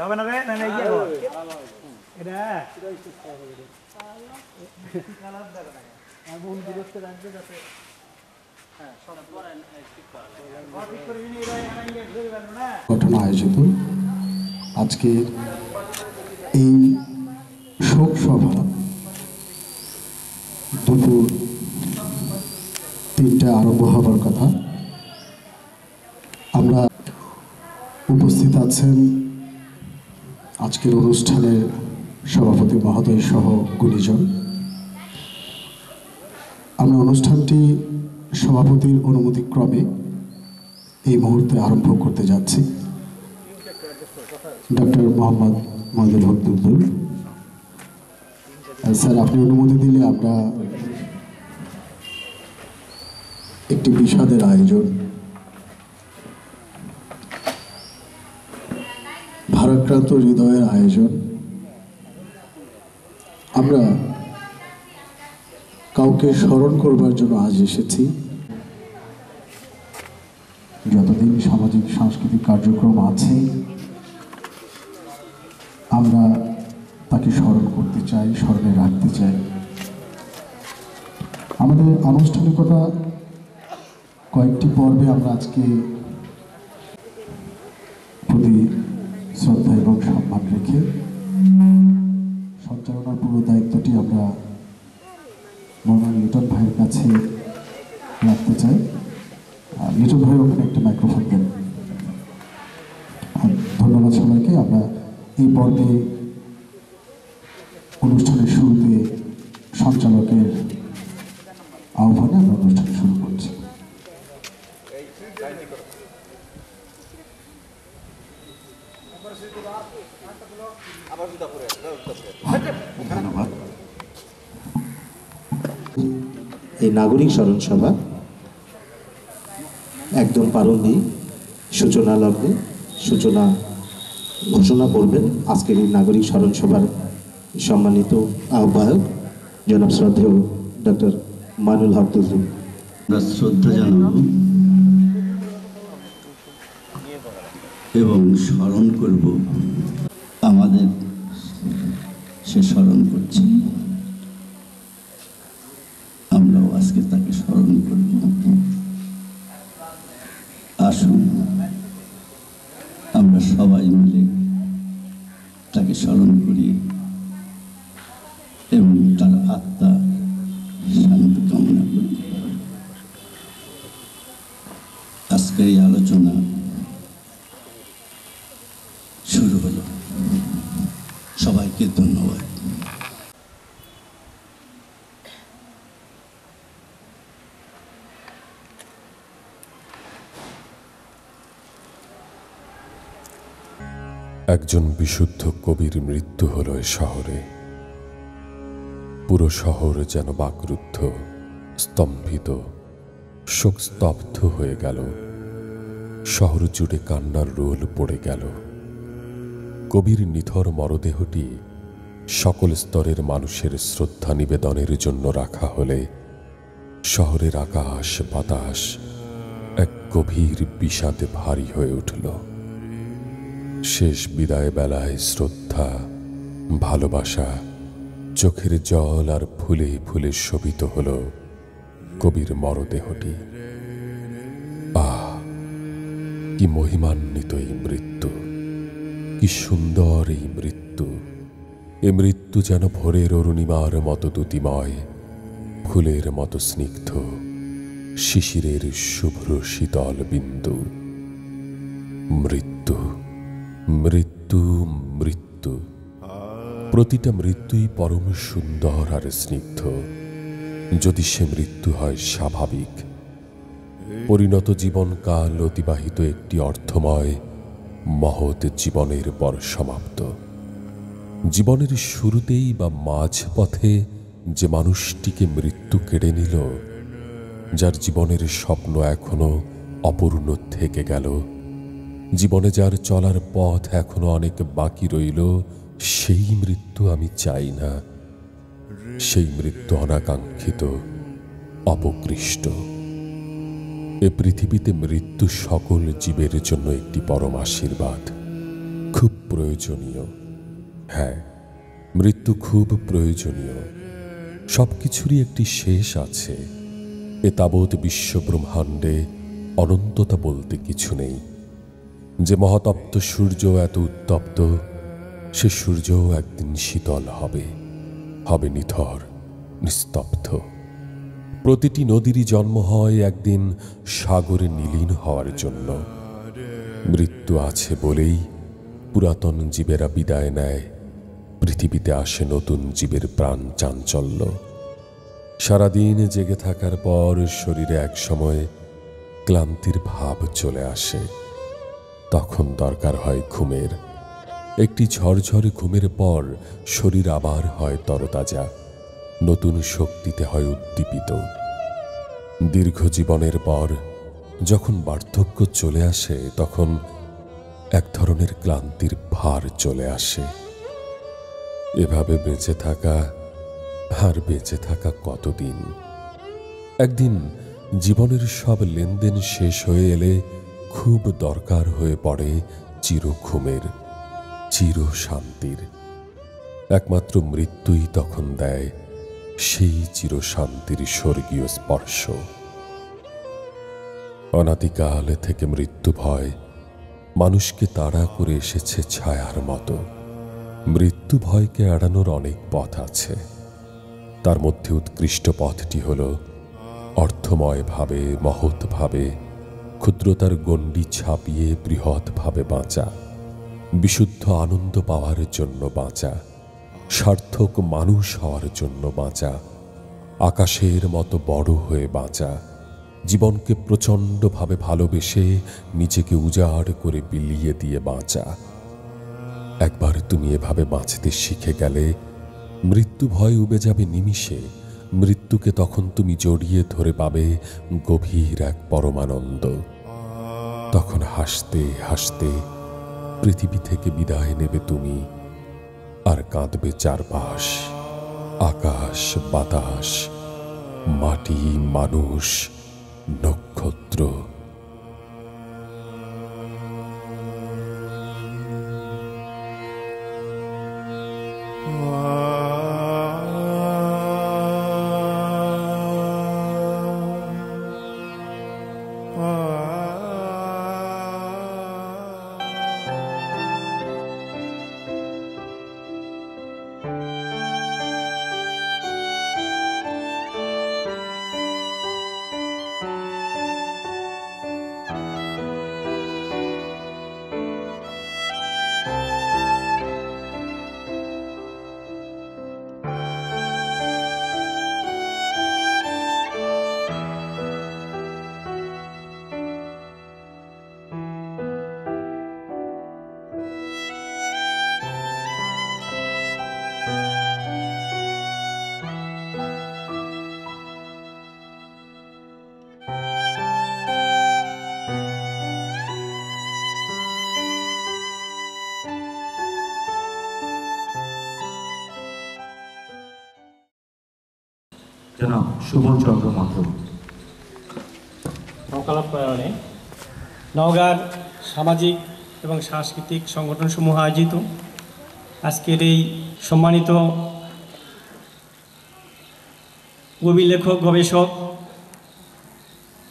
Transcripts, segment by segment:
হবে না রে, না না ইয়ে কর এটা কালার দাও না আর মন বিরক্ত রাখবে যাতে হ্যাঁ সব পরে ঠিক করা লাগে ঠিক করে নিয়ে এরা ইয়ে ধরে পারবে না। ঘটনা আয়োজিত আজকে এই শোক সভা দুপুর 3টায় আরম্ভ হবার কথা। আমরা উপস্থিত আছেন আজকের অনুষ্ঠানের সভাপতি মহোদয় সহ গুণীজন। আমরা অনুষ্ঠানটি সভাপতির অনুমতিক্রমে এই মুহূর্তে আরম্ভ করতে যাচ্ছি। ডক্টর মোহাম্মদ মহিদুল হক দুলদুল স্যার, আপনি অনুমতি দিলে আমরা একটি বিষাদের আয়োজন, ভারাক্রান্ত হৃদয়ের আয়োজন। আমরা কাউকে স্মরণ করবার জন্য আজ এসেছি। যতদিন সামাজিক সাংস্কৃতিক কার্যক্রম আছে আমরা তাকে স্মরণ করতে চাই, স্মরণে রাখতে চাই। আমাদের আনুষ্ঠানিকতা কয়েকটি পর্বে আমরা আজকে প্রতি শ্রদ্ধা এবং সম্মান রেখে সঞ্চালনার পুরো দায়িত্বটি আমরা মনোনয়ন লিটন ভাইয়ের কাছে রাখতে চাই। লিটন ভাই ওখানে একটা মাইক্রোফোন দেন। ধন্যবাদ সবাইকে। আমরা এই পর্বে অনুষ্ঠানের শুরুতে সঞ্চালকের আহ্বানে আমরা অনুষ্ঠান শুরু করছি। ধন্যবাদ। এই নাগরিক স্মরণ সভা একদম প্রারম্ভিক সূচনা লগ্নে সূচনা ঘোষণা করবেন আজকের এই নাগরিক স্মরণ সভার সম্মানিত আহ্বায়ক জনাব শ্রদ্ধেয় ডক্টর মানুল হক দুলদুল। আমরা শ্রদ্ধা জানাব এবং স্মরণ করব। আমাদের সে স্মরণ করছে, আমরাও আজকে তাকে স্মরণ করব। আসুন আমরা সবাই মিলে তাকে স্মরণ করি এবং তার আত্মা শান্তি কামনা করি। আজকের এই আলোচনা শুরু হলো। সবাইকে ধন্যবাদ। একজন বিশুদ্ধ কবির মৃত্যু হলো এ শহরে। পুরো শহর যেন বাকরুদ্ধ, স্তম্ভিত, শোকস্তব্ধ হয়ে গেল। শহর জুড়ে কান্নার রোল পড়ে গেল। কবির নিথর মরদেহটি সকল স্তরের মানুষের শ্রদ্ধা নিবেদনের জন্য রাখা হলে শহরের আকাশ বাতাস এক গভীর বিষাদে ভারী হয়ে উঠল। শেষ বিদায় বেলায় শ্রদ্ধা, ভালোবাসা, চোখের জল আর ফুলে ফুলে শোভিত হল কবির মরদেহটি। কি মহিমান্বিত এই মৃত্যু, কি সুন্দর এই মৃত্যু! এ মৃত্যু যেন ভোরের অরুণিমার মতো দ্যুতিময়, ফুলের মতো স্নিগ্ধ, শিশিরের শুভ্র শীতল বিন্দু। মৃত্যু, মৃত্যু, মৃত্যু। প্রতিটা মৃত্যুই পরম সুন্দর আর স্নিগ্ধ, যদি সে মৃত্যু হয় স্বাভাবিক। পরিণত জীবনকাল অতিবাহিত একটি অর্থময় মহৎ জীবনের পর সমাপ্ত। জীবনের শুরুতেই বা মাঝপথে যে মানুষটিকে মৃত্যু কেড়ে নিল, যার জীবনের স্বপ্ন এখনো অপূর্ণ থেকে গেল, জীবনে যার চলার পথ এখনো অনেক বাকি রইল, সেই মৃত্যু আমি চাই না। সেই মৃত্যু অনাকাঙ্ক্ষিত, অপকৃষ্ট। এ পৃথিবীতে মৃত্যু সকল জীবের জন্য একটি পরম আশীর্বাদ। খুব প্রয়োজনীয়। হ্যাঁ, মৃত্যু খুব প্রয়োজনীয়। সব কিছুরই একটি শেষ আছে। এ তাবৎ বিশ্বব্রহ্মাণ্ডে অনন্ততা বলতে কিছু নেই। যে মহাতপ্ত সূর্য এত উত্তপ্ত, সে সূর্যও একদিন শীতল হবে, হবে নিথর, নিস্তব্ধ। প্রতিটি নদীরই জন্ম হয় একদিন সাগরে নীলীন হওয়ার জন্য। মৃত্যু আছে বলেই পুরাতন জীবেরা বিদায় নেয়, পৃথিবীতে আসে নতুন জীবের প্রাণ চাঞ্চল্য। সারাদিন জেগে থাকার পর শরীরে একসময় ক্লান্তির ভাব চলে আসে। তখন দরকার হয় ঘুমের। একটি ঝরঝরে ঘুমের পর শরীর আবার হয় তরতাজা, নতুন শক্তিতে হয় উদ্দীপিত। দীর্ঘ জীবনের পর যখন বার্ধক্য চলে আসে, তখন এক ধরনের ক্লান্তির ভার চলে আসে। এভাবে বেঁচে থাকা আর বেঁচে থাকা কতদিন? একদিন জীবনের সব লেনদেন শেষ হয়ে এলে খুব দরকার হয়ে পড়ে চির ঘুমের, চির শান্তির। একমাত্র মৃত্যুই তখন দেয় সেই চির শান্তির স্বর্গীয় স্পর্শ। অনাদিকাল থেকে মৃত্যু ভয় মানুষকে তাড়া করে এসেছে ছায়ার মতো। মৃত্যু ভয়কে এড়ানোর অনেক পথ আছে। তার মধ্যে উৎকৃষ্ট পথটি হল অর্থময়ভাবে, মহৎভাবে, ক্ষুদ্রতার গণ্ডি ছাপিয়ে বৃহৎভাবে বাঁচা, বিশুদ্ধ আনন্দ পাওয়ার জন্য বাঁচা, সার্থক মানুষ হওয়ার জন্য বাঁচা, আকাশের মতো বড় হয়ে বাঁচা, জীবনকে প্রচণ্ডভাবে ভালোবেসে নিজেকে উজাড় করে বিলিয়ে দিয়ে বাঁচা। একবার তুমি এভাবে বাঁচতে শিখে গেলে মৃত্যু ভয় উবে যাবে নিমিষে। মৃত্যুকে তখন তুমি জড়িয়ে ধরে পাবে গভীর এক পরমানন্দ। তখন হাসতে হাসতে পৃথিবী থেকে বিদায় নেবে তুমি, আর কাঁদবে চারপাশ, আকাশ, বাতাস, মাটি, মানুষ, নক্ষত্র। জনাব সুবল চন্দ্র মাধব। নৌকালাপ্রয়াণে নওগাঁর সামাজিক এবং সাংস্কৃতিক সংগঠনসমূহ আয়োজিত আজকের এই সম্মানিত কবি, লেখক, গবেষক,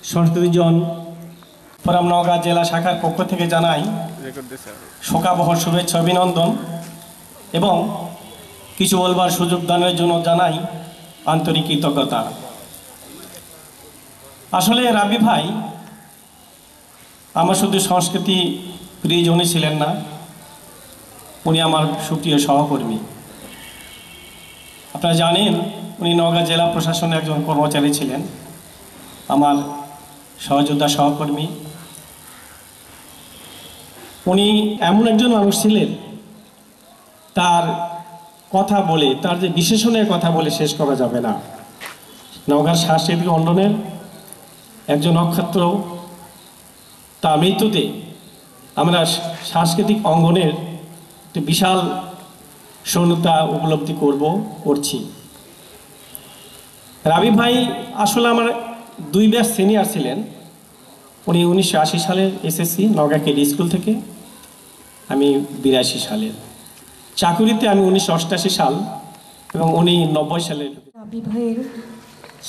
সংস্কৃতিজন ফোরাম নওগাঁ জেলা শাখার পক্ষ থেকে জানাই শোকাবহ শুভেচ্ছা, অভিনন্দন এবং কিছু বলবার সুযোগ দানের জন্য জানাই আন্তরিক কৃতজ্ঞতা। আসলে রাবি ভাই আমার শুধু সংস্কৃতি প্রিয়জনই ছিলেন না, উনি আমার সুপ্রিয় সহকর্মী। আপনারা জানেন উনি নওগাঁ জেলা প্রশাসনের একজন কর্মচারী ছিলেন, আমার সহযোদ্ধা সহকর্মী। উনি এমন একজন মানুষ ছিলেন, তার কথা বলে, তার যে বিশেষণের কথা বলে শেষ করা যাবে না। নওগাঁর সাংস্কৃতিক অঙ্গনের একজন নক্ষত্র, তার মৃত্যুতে আমরা সাংস্কৃতিক অঙ্গনের একটি বিশাল শূন্যতা উপলব্ধি করছি। রাবি ভাই আসলে আমার 2 ব্যাচ সিনিয়র ছিলেন। উনি 1980 সালের এসএসসি নওগাঁ কেডি স্কুল থেকে আমি 82 সালের। চাকুরিতে আমি 1988 সাল এবং উনি 90 সালের। রাবি ভাইয়ের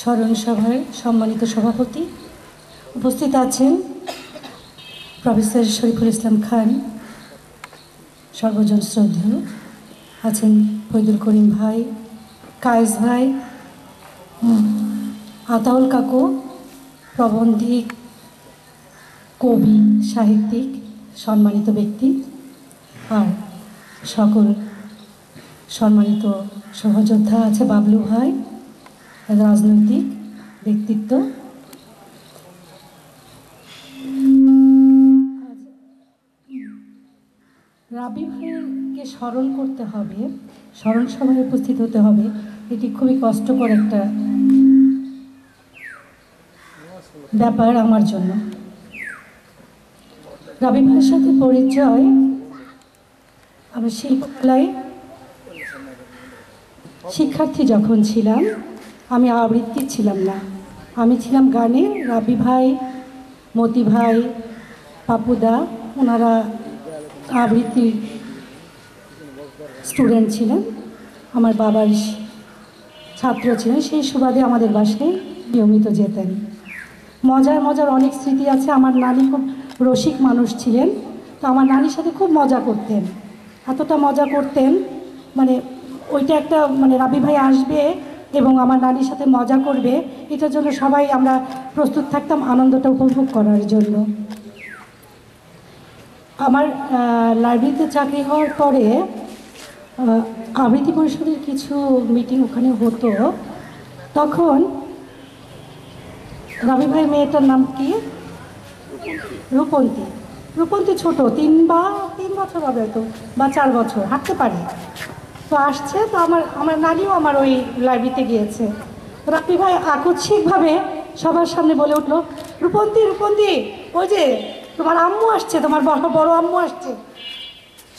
স্মরণ সভায় সম্মানিত সভাপতি উপস্থিত আছেন প্রফেসর শরীফুল ইসলাম খান, সর্বজন শ্রদ্ধেয় আছেন ফৈদুল করিম ভাই, কায়েস ভাই, আতাউল কাকু, প্রবন্ধিক, কবি, সাহিত্যিক, সম্মানিত ব্যক্তি, আর সকল সম্মানিত সহযোদ্ধা আছে, বাবলু ভাই, রাজনৈতিক ব্যক্তিত্ব। রাবি ভাইকে স্মরণ করতে হবে, স্মরণ সভায় উপস্থিত হতে হবে, এটি খুবই কষ্টকর একটা ব্যাপার আমার জন্য। রাবি ভাইয়ের সাথে পরিচয় আমি শিল্পকলায় শিক্ষার্থী যখন ছিলাম, আমি আবৃত্তি ছিলাম না, আমি ছিলাম গানে। রাবি ভাই, মতি ভাই, পাপুদা ওনারা আবৃত্তির স্টুডেন্ট ছিলেন, আমার বাবার ছাত্র ছিলেন। সেই সুবাদে আমাদের বাসায় নিয়মিত যেতেন। মজার মজার অনেক স্মৃতি আছে। আমার নানি খুব রসিক মানুষ ছিলেন, তো আমার নানির সাথে খুব মজা করতেন, এতটা মজা করতেন মানে ওইটা একটা মানে রাবি ভাই আসবে এবং আমার নানির সাথে মজা করবে, এটার জন্য সবাই আমরা প্রস্তুত থাকতাম আনন্দটা উপভোগ করার জন্য। আমার লাইব্রেরিতে চাকরি হওয়ার পরে আবৃত্তি পরিষদের কিছু মিটিং ওখানে হতো। তখন রাবি ভাই মেয়েটার নাম কি? রূপন্তী। রূপন্তী ছোট, 3 বছর হবে হয়তো বা 4 বছর, হাঁটতে পারে। তো আসছে, তো আমার নানিও আমার ওই লাইব্রেরিতে গিয়েছে। রাবি ভাই আকস্মিকভাবে সবার সামনে বলে উঠলো, রূপন্তী রূপন্তী, ওই যে তোমার আম্মু আসছে, তোমার বড় আম্মু আসছে।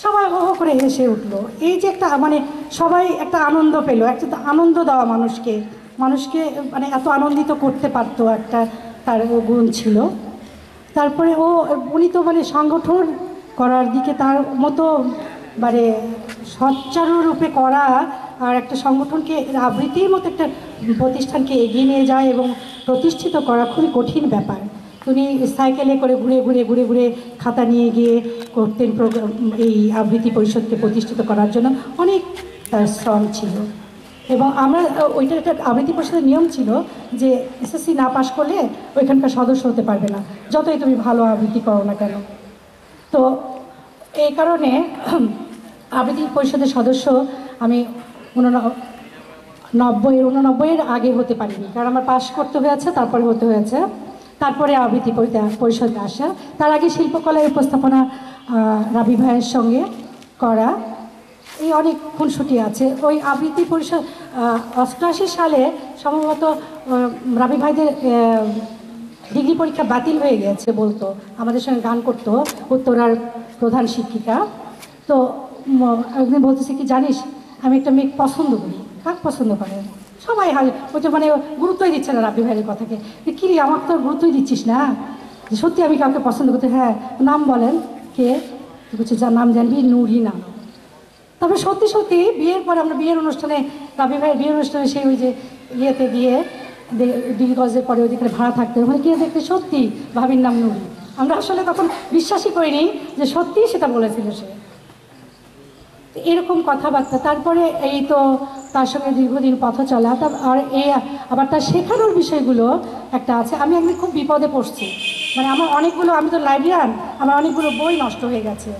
সবাই হো হো করে হেসে উঠলো। এই যে একটা মানে সবাই একটা আনন্দ পেলো, একটা আনন্দ দেওয়া মানুষকে মানে এত আনন্দিত করতে পারতো, একটা তার গুণ ছিল। তারপরে উনি তো মানে সংগঠন করার দিকে তার মতো মানে সচ্চারূপে করা আর একটা সংগঠনকে আবৃত্তির মতো একটা প্রতিষ্ঠানকে এগিয়ে নিয়ে যায় এবং প্রতিষ্ঠিত করা খুবই কঠিন ব্যাপার। উনি সাইকেলে করে ঘুরে ঘুরে খাতা নিয়ে গিয়ে করতেন প্রোগ্রাম, এই আবৃত্তি পরিষদকে প্রতিষ্ঠিত করার জন্য অনেক তার শ্রম ছিল। এবং আমরা ওইটা একটা আবৃত্তি পরিষদের নিয়ম ছিল যে এসএসসি না পাশ করলে ওইখানকার সদস্য হতে পারবে না, যতই তুমি ভালো আবৃত্তি করো না কেন। তো এই কারণে আবৃত্তি পরিষদের সদস্য আমি 89-এর আগে হতে পারিনি, কারণ আমার পাশ করতে হয়েছে, তারপরে হতে হয়েছে, তারপরে আবৃত্তি পরিষদে আসা। তার আগে শিল্পকলায় উপস্থাপনা রাবি ভাইয়ের সঙ্গে করা, এই অনেক খুনসুটি আছে। ওই আবৃত্তি পরিষদ 88 সালে সম্ভবত রাবি ভাইদের ডিগ্রি পরীক্ষা বাতিল হয়ে গেছে বলতো, আমাদের সঙ্গে গান করতো উত্তরার প্রধান শিক্ষিকা। তো একদিন বলতেছে কি জানিস, আমি একটা মেয়ে পছন্দ করি। কাক পছন্দ করে? সবাই ওইটা মানে গুরুত্বই দিচ্ছে না রাবি ভাইয়ের কথাকে। কি রে, আমাকে তো গুরুত্বই দিচ্ছিস না, সত্যি আমি কাউকে পছন্দ করতে? হ্যাঁ। নাম বলেন। কে? বলছে যার নাম জানবি, নুরি নাম। তারপরে সত্যি সত্যি বিয়ের পরে আমরা বিয়ের অনুষ্ঠানে, রাবি ভাইয়ের বিয়ের অনুষ্ঠানে সেই ওই যে ইয়েতে গিয়ে ডিগ্রি কলেজের পরে ওইদিকে ভাড়া থাকতে, ওখানে গিয়ে দেখতে সত্যি ভাবির নাম নুরি। আমরা আসলে তখন বিশ্বাসই করিনি যে সত্যিই সেটা বলেছিল সে। এরকম কথাবার্তা। তারপরে এই তো তার সঙ্গে দীর্ঘদিন পথ চলা। আর আবার তার শেখানোর বিষয়গুলো একটা আছে। আমি একদিন খুব বিপদে পড়ছি, মানে আমার অনেকগুলো, আমি তো লাইব্রেরিয়ান, আমার অনেকগুলো বই নষ্ট হয়ে গেছে।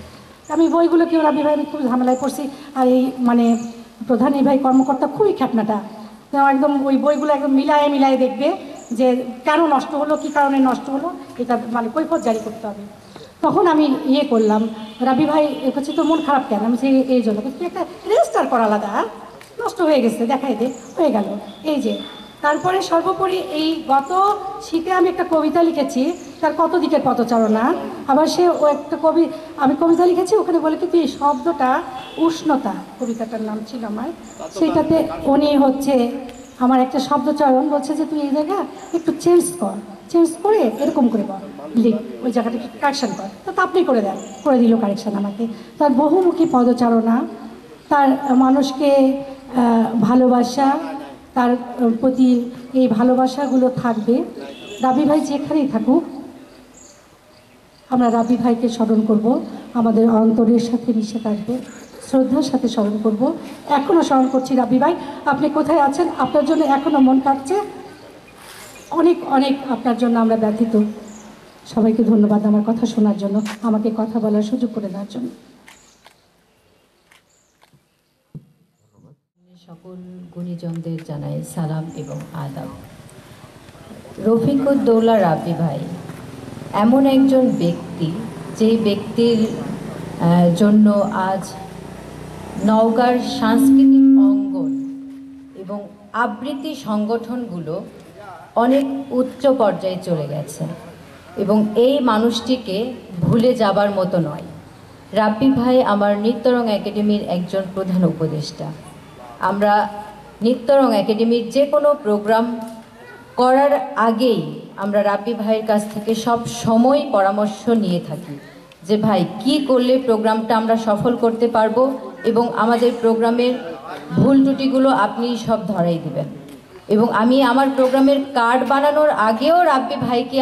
আমি বইগুলো কেউ রাবি ভাই, আমি খুব ঝামেলায় পড়ছি। আর এই মানে প্রধান এই ভাই কর্মকর্তা খুবই খ্যাপনাটা, একদম ওই বইগুলো একদম মিলায়ে দেখবে যে কেন নষ্ট হলো, কী কারণে নষ্ট হলো, এটা মানে কৈফিয়ত জারি করতে হবে। তখন আমি করলাম, রাবি ভাই হচ্ছে তো মন খারাপ কেন? আমি এই জন্য একটা রেজিস্টার করা আলাদা, নষ্ট হয়ে গেছে, দেখাই দে, হয়ে গেল। এই যে তারপরে সর্বোপরি এই গত শীতে আমি একটা কবিতা লিখেছি, তার কত দিকের পদচারণা। আবার সে ও একটা আমি কবিতা লিখেছি, ওখানে বলে কি তুই শব্দটা উষ্ণতা, কবিতাটার নাম ছিল আমার, সেইটাতে উনি হচ্ছে আমার একটা শব্দচয়ন বলছে যে তুই এই জায়গা একটু চেঞ্জ কর, চেঞ্জ করে এরকম করে লিখ, ওই জায়গাটা কারেকশান কর, তো আপনি করে দেন, করে দিল কারেকশান আমাকে। তার বহুমুখী পদচারণা, তার মানুষকে ভালোবাসা, তার প্রতি এই ভালোবাসাগুলো থাকবে। রাবি ভাই যেখানেই থাকুক আমরা রাবি ভাইকে স্মরণ করব, আমাদের অন্তরের সাথে মিশে থাকবে, শ্রদ্ধার সাথে স্মরণ করব। এখনও স্মরণ করছি রাবি ভাই, আপনি কোথায় আছেন, আপনার জন্য এখনও মন কাঁদছে, অনেক অনেক আপনার জন্য আমরা ব্যথিত। সবাইকে ধন্যবাদ আমার কথা শোনার জন্য, আমাকে কথা বলার সুযোগ করে দেওয়ার জন্য। সকল গুণীজনদের জানাই সালাম এবং আদাব। রফিকুদ্দৌলা রাব্বি ভাই এমন একজন ব্যক্তি, যে ব্যক্তির জন্য আজ নওগাঁর সাংস্কৃতিক অঙ্গন এবং আবৃত্তি সংগঠনগুলো অনেক উচ্চ পর্যায়ে চলে গেছে, এবং এই মানুষটিকে ভুলে যাবার মতো নয়। রাব্বি ভাই আমার নৃত্যরং একাডেমির একজন প্রধান উপদেষ্টা। আমরা নৃত্যরং একাডেমির যে কোনো প্রোগ্রাম করার আগেই আমরা রাব্বি ভাইয়ের কাছ থেকে সব সময় পরামর্শ নিয়ে থাকি যে ভাই কি করলে প্রোগ্রামটা আমরা সফল করতে পারবো, এবং আমাদের প্রোগ্রামের ভুল ত্রুটিগুলো আপনি সব ধরাই দিবেন। এবং আমি আমার প্রোগ্রামের কার্ড বানানোর আগেও রাব্বি ভাইকে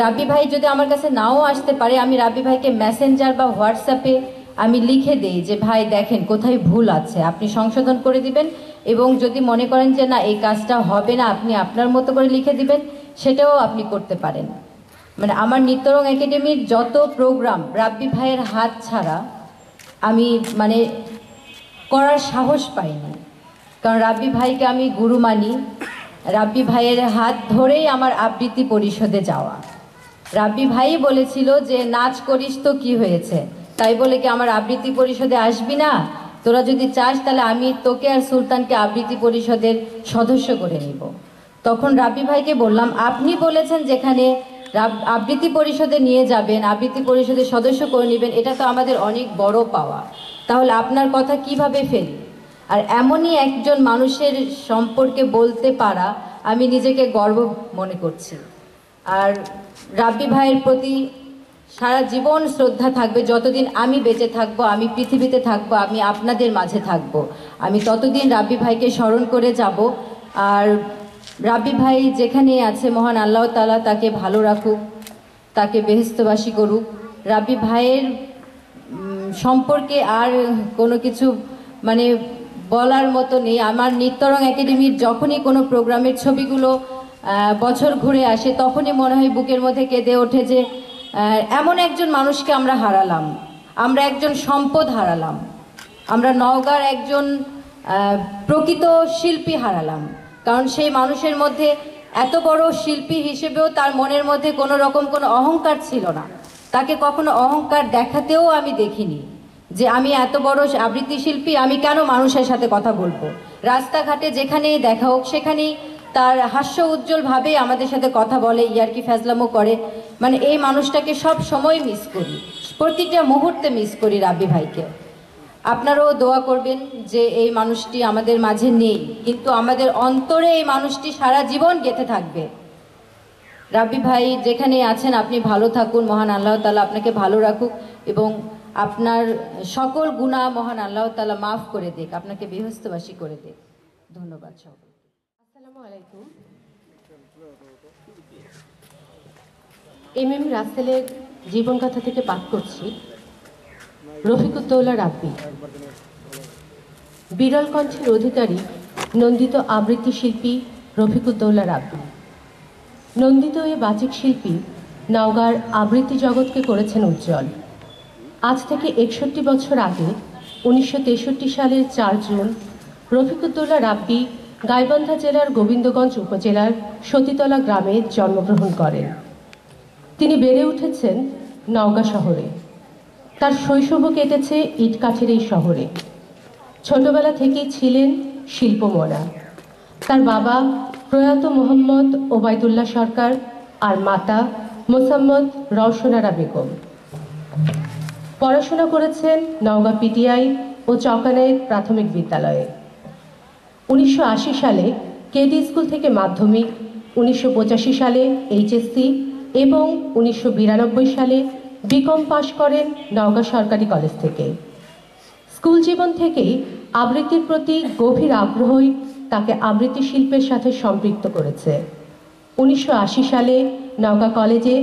রাব্বি ভাই যদি আমার কাছে নাও আসতে পারে, আমি রাব্বি ভাইকে মেসেঞ্জার বা হোয়াটসঅ্যাপে আমি লিখে দেই যে ভাই দেখেন কোথায় ভুল আছে, আপনি সংশোধন করে দিবেন, এবং যদি মনে করেন যে না এই কাজটা হবে না, আপনি আপনার মতো করে লিখে দিবেন, সেটাও আপনি করতে পারেন। মানে আমার নৃত্যরং একাডেমির যত প্রোগ্রাম রাব্বি ভাইয়ের হাত ছাড়া আমি করার সাহস পাইনি, কারণ রাব্বি ভাইকে আমি গুরু মানি। রাব্বি ভাইয়ের হাত ধরেই আমার আবৃত্তি পরিষদে যাওয়া। রাব্বি ভাই বলেছিল যে নাচ করিস তো কি হয়েছে, তাই বলে কি আমার আবৃত্তি পরিষদে আসবি না, তোরা যদি চাস তাহলে আমি তোকে আর সুলতানকে আবৃত্তি পরিষদের সদস্য করে নিব। তখন রাব্বি ভাইকে বললাম, আপনি বলেছেন যেখানে আবৃত্তি পরিষদে নিয়ে যাবেন, আবৃত্তি পরিষদের সদস্য করে নেবেন, এটা তো আমাদের অনেক বড় পাওয়া, তাহলে আপনার কথা কিভাবে ফেলি। আর এমনই একজন মানুষের সম্পর্কে বলতে পারা আমি নিজেকে গর্ব মনে করছি। আর রাব্বি ভাইয়ের প্রতি সারা জীবন শ্রদ্ধা থাকবে, যতদিন আমি বেঁচে থাকবো, আমি পৃথিবীতে থাকবো, আমি আপনাদের মাঝে থাকবো, আমি ততদিন রাব্বি ভাইকে স্মরণ করে যাব। আর রাব্বি ভাই যেখানে আছে মহান আল্লাহ তাআলা তাকে ভালো রাখুক, তাকে বেহেশতবাসী করুক। রাব্বি ভাইয়ের সম্পর্কে আর কোনো কিছু বলার মতো নেই। আমার নৃত্যরং একাডেমির যখনই কোনো প্রোগ্রামের ছবিগুলো বছর ঘুরে আসে, তখনই মনে হয় বুকের মধ্যে কেঁদে ওঠে যে এমন একজন মানুষকে আমরা হারালাম, আমরা একজন সম্পদ হারালাম, আমরা নওগাঁর একজন প্রকৃত শিল্পী হারালাম। কারণ সেই মানুষের মধ্যে এত বড় শিল্পী হিসেবেও তার মনের মধ্যে কোনো রকম কোনো অহংকার ছিল না, তাকে কখনো অহংকার দেখাতেও আমি দেখিনি যে আমি এত বড় আবৃত্তি শিল্পী, আমি কেন মানুষের সাথে কথা বলবো। রাস্তাঘাটে যেখানেই দেখা হোক সেখানেই তার হাস্য উজ্জ্বলভাবে আমাদের সাথে কথা বলে, ইয়ার্কি ফ্যাজলামও করে। এই মানুষটাকে সব সময় মিস করি, প্রতিটা মুহূর্তে মিস করি রাব্বি ভাইকে। আপনারাও দোয়া করবেন যে এই মানুষটি আমাদের মাঝে নেই, কিন্তু আমাদের অন্তরে এই মানুষটি সারা জীবন গেঁথে থাকবে। রাব্বি ভাই যেখানে আছেন আপনি ভালো থাকুন, মহান আল্লাহ তাআলা আপনাকে ভালো রাখুক, এবং আপনার সকল গুনাহ মহান আল্লাহ তাআলা মাফ করে দিক, আপনাকে বেহেশতবাসী করে দিক। ধন্যবাদ সবাইকে। আসসালামু আলাইকুম। এম রাসেলের জীবনকথা থেকে পাঠ করছি। রফিকুদ্দৌলা রাব্বি বিরল কণ্ঠের অধিকারী, নন্দিত আবৃত্তি শিল্পী রফিকুদ্দৌলা রাব্বি। নন্দিত এ বাচিক শিল্পী নওগাঁর আবৃত্তি জগৎকে করেছেন উজ্জ্বল। আজ থেকে 61 বছর আগে 1963 সালের 4 জুন রফিকুদ্দৌলা রাব্বি গাইবান্ধা জেলার গোবিন্দগঞ্জ উপজেলার সতীতলা গ্রামে জন্মগ্রহণ করেন। তিনি বেড়ে উঠেছেন নওগাঁ শহরে। তার শৈশবও কেটেছে ইটকাঠের এই শহরে। ছোটবেলা থেকেই ছিলেন শিল্পমনা। তার বাবা প্রয়াত মোহাম্মদ ওবায়দুল্লাহ সরকার আর মাতা মোসাম্মদ রওশনারা বেগম। পড়াশোনা করেছেন নওগাঁ পিটিআই ও চকানাইয়ের প্রাথমিক বিদ্যালয়ে। 1980 সালে কেডি স্কুল থেকে মাধ্যমিক 1985 সালে এইচএসসি এবং 1992 সালে বিকম পাশ করেন নওগাঁ সরকারি কলেজ থেকে। স্কুল জীবন থেকেই আবৃত্তির প্রতি গভীর আগ্রহই তাকে আবৃত্তি শিল্পের সাথে সম্পৃক্ত করেছে। 1980 সালে নওগাঁ কলেজে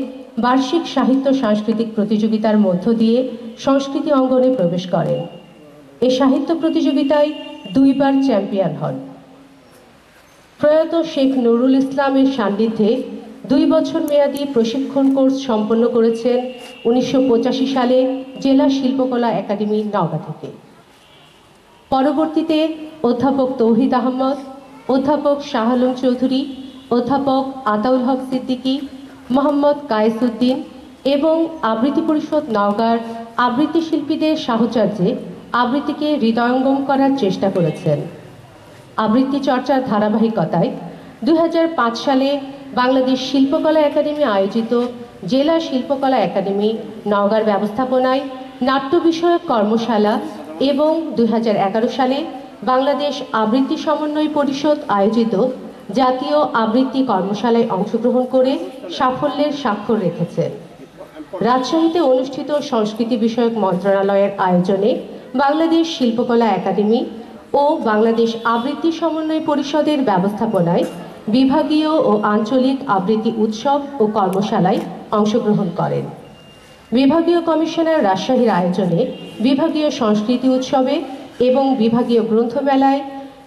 বার্ষিক সাহিত্য সাংস্কৃতিক প্রতিযোগিতার মধ্য দিয়ে সংস্কৃতি অঙ্গনে প্রবেশ করেন। এই সাহিত্য প্রতিযোগিতায় 2 বার চ্যাম্পিয়ন হন। প্রয়াত শেখ নুরুল ইসলামের সান্নিধ্যে 2 বছর মেয়াদী প্রশিক্ষণ কোর্স সম্পন্ন করেছেন 1985 সালে জেলা শিল্পকলা একাডেমি নওগাঁ থেকে। পরবর্তীতে অধ্যাপক তৌহিদ আহমদ, অধ্যাপক শাহ আলম চৌধুরী, অধ্যাপক আতাউল হক সিদ্দিকী, মোহাম্মদ কায়েসউদ্দিন এবং আবৃত্তি পরিষদ নওগাঁর আবৃত্তি শিল্পীদের সাহচর্যে আবৃত্তিকে হৃদয়ঙ্গম করার চেষ্টা করেছেন। আবৃত্তি চর্চার ধারাবাহিকতায় 2005 সালে বাংলাদেশ শিল্পকলা একাডেমি আয়োজিত জেলা শিল্পকলা একাডেমি নওগাঁর ব্যবস্থাপনায় নাট্য বিষয়ক কর্মশালা এবং 2011 সালে বাংলাদেশ আবৃত্তি সমন্বয় পরিষদ আয়োজিত জাতীয় আবৃত্তি কর্মশালায় অংশগ্রহণ করে সাফল্যের স্বাক্ষর রেখেছে। রাজশাহীতে অনুষ্ঠিত সংস্কৃতি বিষয়ক মন্ত্রণালয়ের আয়োজনে বাংলাদেশ শিল্পকলা একাডেমি ও বাংলাদেশ আবৃত্তি সমন্বয় পরিষদের ব্যবস্থাপনায় বিভাগীয় ও আঞ্চলিক আবৃত্তি উৎসব ও কর্মশালায় অংশগ্রহণ করেন। বিভাগীয় কমিশনার রাজশাহীর আয়োজনে বিভাগীয় সংস্কৃতি উৎসবে এবং বিভাগীয় গ্রন্থমেলায়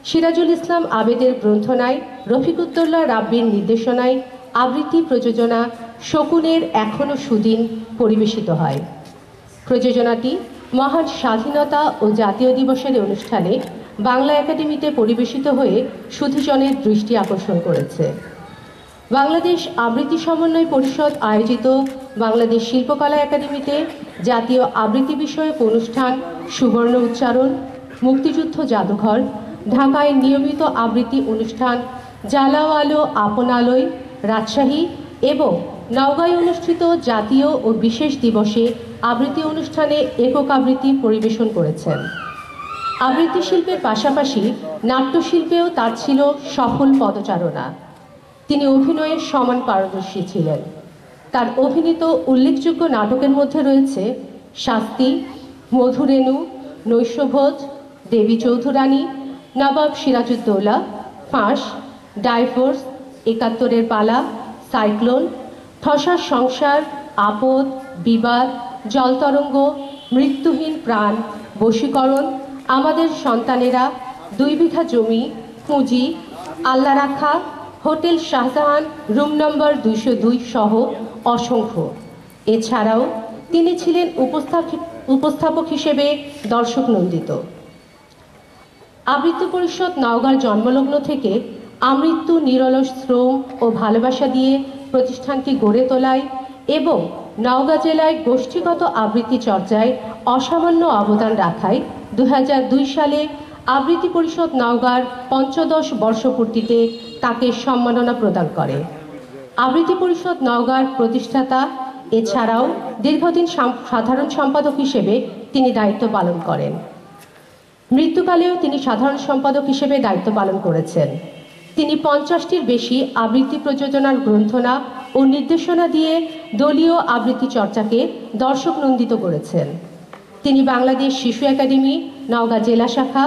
সিরাজুল ইসলাম আবেদের গ্রন্থনায় রফিকুদ্দৌলা রাব্বির নির্দেশনায় আবৃত্তি প্রযোজনা শকুনের এখনো সুদিন পরিবেশিত হয়। প্রযোজনাটি মহান স্বাধীনতা ও জাতীয় দিবসের অনুষ্ঠানে বাংলা একাডেমিতে পরিবেশিত হয়ে সুধীজনের দৃষ্টি আকর্ষণ করেছে। বাংলাদেশ আবৃত্তি সমন্বয় পরিষদ আয়োজিত বাংলাদেশ শিল্পকলা একাডেমিতে জাতীয় আবৃত্তি বিষয়ক অনুষ্ঠান সুবর্ণ উচ্চারণ, মুক্তিযুদ্ধ জাদুঘর, ঢাকায় নিয়মিত আবৃত্তি অনুষ্ঠান জ্বালাও আলো আপন আলোয় রাজশাহী এবং নওগাঁয় অনুষ্ঠিত জাতীয় ও বিশেষ দিবসে আবৃত্তি অনুষ্ঠানে একক আবৃত্তি পরিবেশন করেছেন। আবৃত্তি শিল্পের পাশাপাশি নাট্যশিল্পেও তার ছিল সফল পদচারণা। তিনি অভিনয়ের সমান পারদর্শী ছিলেন। তার অভিনীত উল্লেখযোগ্য নাটকের মধ্যে রয়েছে শাস্তি, মধুরেণু, নৈশভোজ, দেবী চৌধুরানী, নবাব সিরাজউদ্দৌলা, ফাঁস, ডাইভোর্স, ৭১-এর পালা, সাইক্লোন, ঠসার সংসার, আপদ, বিবাদ, জলতরঙ্গ, মৃত্যুহীন প্রাণ, বশীকরণ, আমাদের সন্তানেরা, ২ বিঘা জমি, পুঁজি, আল্লাহ রাখা, হোটেল শাহজাহান, রুম নম্বর ২০২ সহ অসংখ্য। এছাড়াও তিনি ছিলেন উপস্থাপক হিসেবে দর্শক নন্দিত। আবৃত্তি পরিষদ নওগাঁর জন্মলগ্ন থেকে আমৃত্যু নিরলস শ্রম ও ভালোবাসা দিয়ে প্রতিষ্ঠানটি গড়ে তোলায় এবং নওগাঁ জেলায় গোষ্ঠীগত আবৃত্তি চর্চায় অসামান্য অবদান রাখায় 2002 সালে আবৃত্তি পরিষদ নওগাঁর ৫৫ বর্ষপূর্তিতে তাকে সম্মাননা প্রদান করে। আবৃত্তি পরিষদ নওগাঁর প্রতিষ্ঠাতা এছাড়াও দীর্ঘদিন সাধারণ সম্পাদক হিসেবে তিনি দায়িত্ব পালন করেন। মৃত্যুকালেও তিনি সাধারণ সম্পাদক হিসেবে দায়িত্ব পালন করেছেন। তিনি 50টির বেশি আবৃত্তি প্রযোজনার গ্রন্থনা ও নির্দেশনা দিয়ে দলীয় আবৃত্তি চর্চাকে দর্শক নন্দিত করেছেন। তিনি বাংলাদেশ শিশু একাডেমি নওগাঁ জেলা শাখা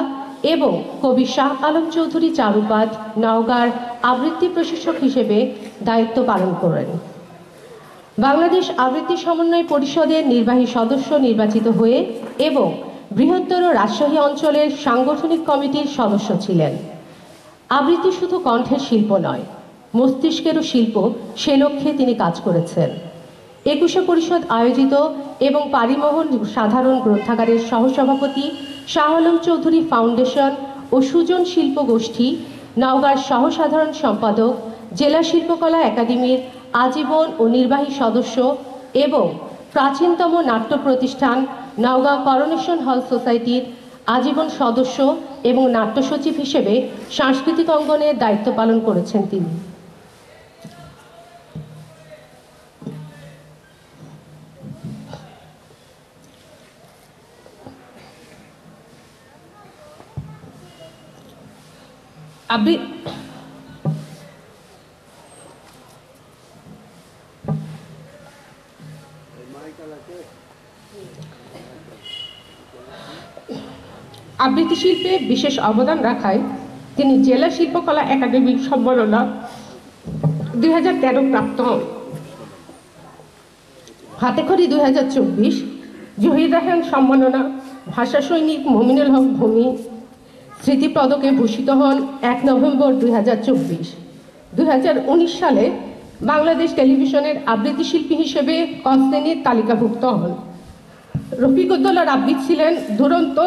এবং কবি শাহ আলম চৌধুরী চারুপাঠ নওগাঁর আবৃত্তি প্রশিক্ষক হিসেবে দায়িত্ব পালন করেন। বাংলাদেশ আবৃত্তি সমন্বয় পরিষদের নির্বাহী সদস্য নির্বাচিত হয়ে এবং বৃহত্তর রাজশাহী অঞ্চলের সাংগঠনিক কমিটির সদস্য ছিলেন। আবৃত্তি শুধু কণ্ঠের শিল্প নয়, মস্তিষ্কেরও শিল্প, সে লক্ষ্যে তিনি কাজ করেছেন। ২১শে পরিষদ আয়োজিত এবং পারিমোহন সাধারণ গ্রন্থাগারের সহসভাপতি শাহ আলম চৌধুরী ফাউন্ডেশন ও সুজন শিল্প গোষ্ঠী নওগাঁর সহসাধারণ সম্পাদক, জেলা শিল্পকলা একাডেমির আজীবন ও নির্বাহী সদস্য এবং প্রাচীনতম নাট্য প্রতিষ্ঠান নওগাঁ করোনেশন হল সোসাইটির আজীবন সদস্য এবং নাট্য সচিব হিসেবে সাংস্কৃতিক অঙ্গনে দায়িত্ব পালন করেছেন তিনি। আবৃত্তি শিল্পে বিশেষ অবদান রাখায় তিনি জেলা শিল্পকলা একাডেমির সম্মাননা 2013 প্রাপ্ত হন। হাতেখড়ি 2024, জহির রায়হান সম্মাননা ভাষা সৈনিক মমিনুল হক ভূমি স্মৃতিপদকে ভূষিত হন 1 নভেম্বর 2024। 2019 সালে বাংলাদেশ টেলিভিশনের আবৃত্তি শিল্পী হিসেবে ক শ্রেণীর তালিকাভুক্ত হন। রফিকুদ্দৌলা রাব্বি ছিলেন দুরন্ত,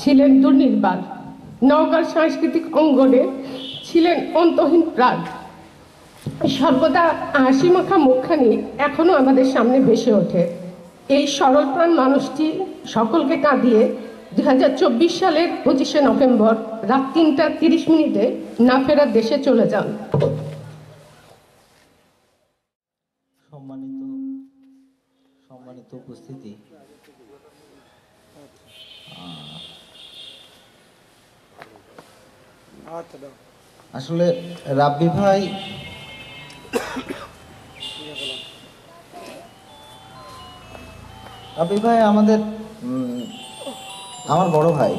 ছিলেন দুর্নির্বাণ, নওগাঁর সাংস্কৃতিক অঙ্গনে ছিলেন অন্তহীন প্রাণ। সর্বদা হাসিমাখা মুখখানি এখনো আমাদের সামনে ভেসে ওঠে। এই সরল প্রাণ মানুষটি সকলকে কাঁদিয়ে 2024 সালের 25শে নভেম্বর রাত 3:30 না ফেরার দেশে চলে যান। সম্মানিত উপস্থিতি, আসলে রাব্বি ভাই আমার বড় ভাই,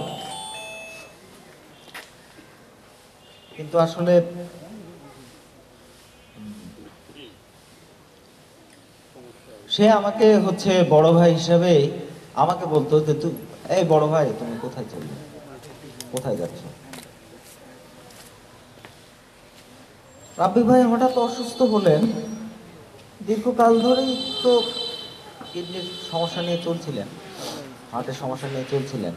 কিন্তু আসলে সে আমাকে বড় ভাই হিসাবে আমাকে বলতো যে এই বড় ভাই তুমি কোথায় চলবে, কোথায় যাচ্ছ। রাব্বি ভাই হঠাৎ অসুস্থ হলেন, দীর্ঘকাল ধরেই তো কিডনির সমস্যা নিয়ে চলছিলেন, হার্টের সমস্যা নিয়ে চলছিলেন,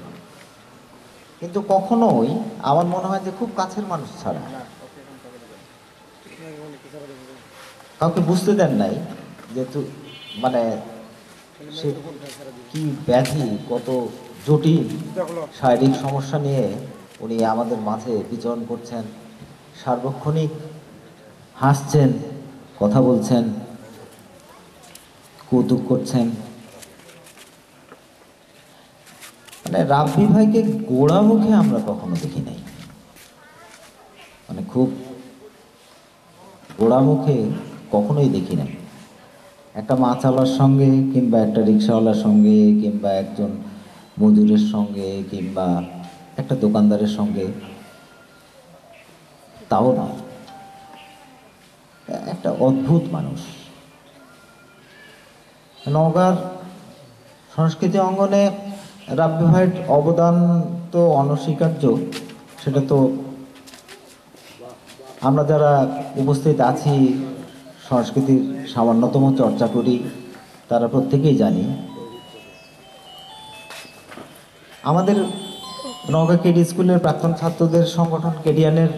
কিন্তু কখনোই আমার মনে হয় যে খুব কাছের মানুষ ছাড়া কাউকে বুঝতে দেন নাই যে মানে সে কি ব্যাধি, কত জটিল শারীরিক সমস্যা নিয়ে উনি আমাদের মাঝে বিচরণ করছেন, সার্বক্ষণিক হাসছেন, কথা বলছেন, কৌতুক করছেন। মানে রাব্বি ভাইকে গোড়া মুখে আমরা কখনো দেখি নাই, মানে খুব গোড়া মুখে কখনোই দেখি নাই। একটা মাছওয়ালার সঙ্গে কিংবা একটা রিক্সাওয়ালার সঙ্গে কিংবা একজন মজুরের সঙ্গে কিংবা একটা দোকানদারের সঙ্গে, তাও নয়, একটা অদ্ভুত মানুষ। নওগাঁর সংস্কৃতি অঙ্গনে রাব্বি ভাইয়ের অবদান তো অনস্বীকার্য, সেটা তো আমরা যারা উপস্থিত আছি, সংস্কৃতির সামান্যতম চর্চা করি, তারা প্রত্যেকেই জানি। আমাদের নওগাঁ কেডি স্কুলের প্রাক্তন ছাত্রদের সংগঠন কেডিয়ানের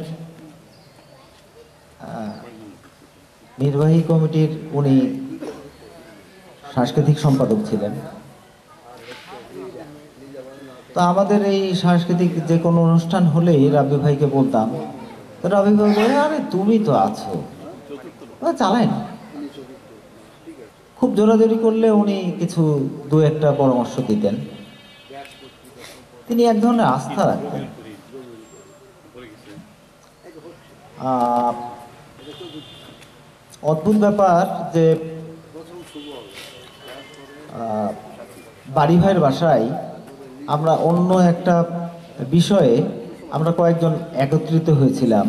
নির্বাহী কমিটির উনি সাংস্কৃতিক সম্পাদক ছিলেন। তো আমাদের এই সাংস্কৃতিক যে কোনো অনুষ্ঠান হলেই রাব্বি ভাইকে বলতাম, তো রাব্বি ভাই বলে, আরে তুমি তো আছো, চালায় না। খুব জোরাজোরি করলে উনি কিছু দু একটা পরামর্শ দিতেন। তিনি এক ধরনের আস্থা রাখতেন। অদ্ভুত ব্যাপার যে বাড়ি ভাইয়ের বাসায় আমরা অন্য একটা বিষয়ে আমরা কয়েকজন একত্রিত হয়েছিলাম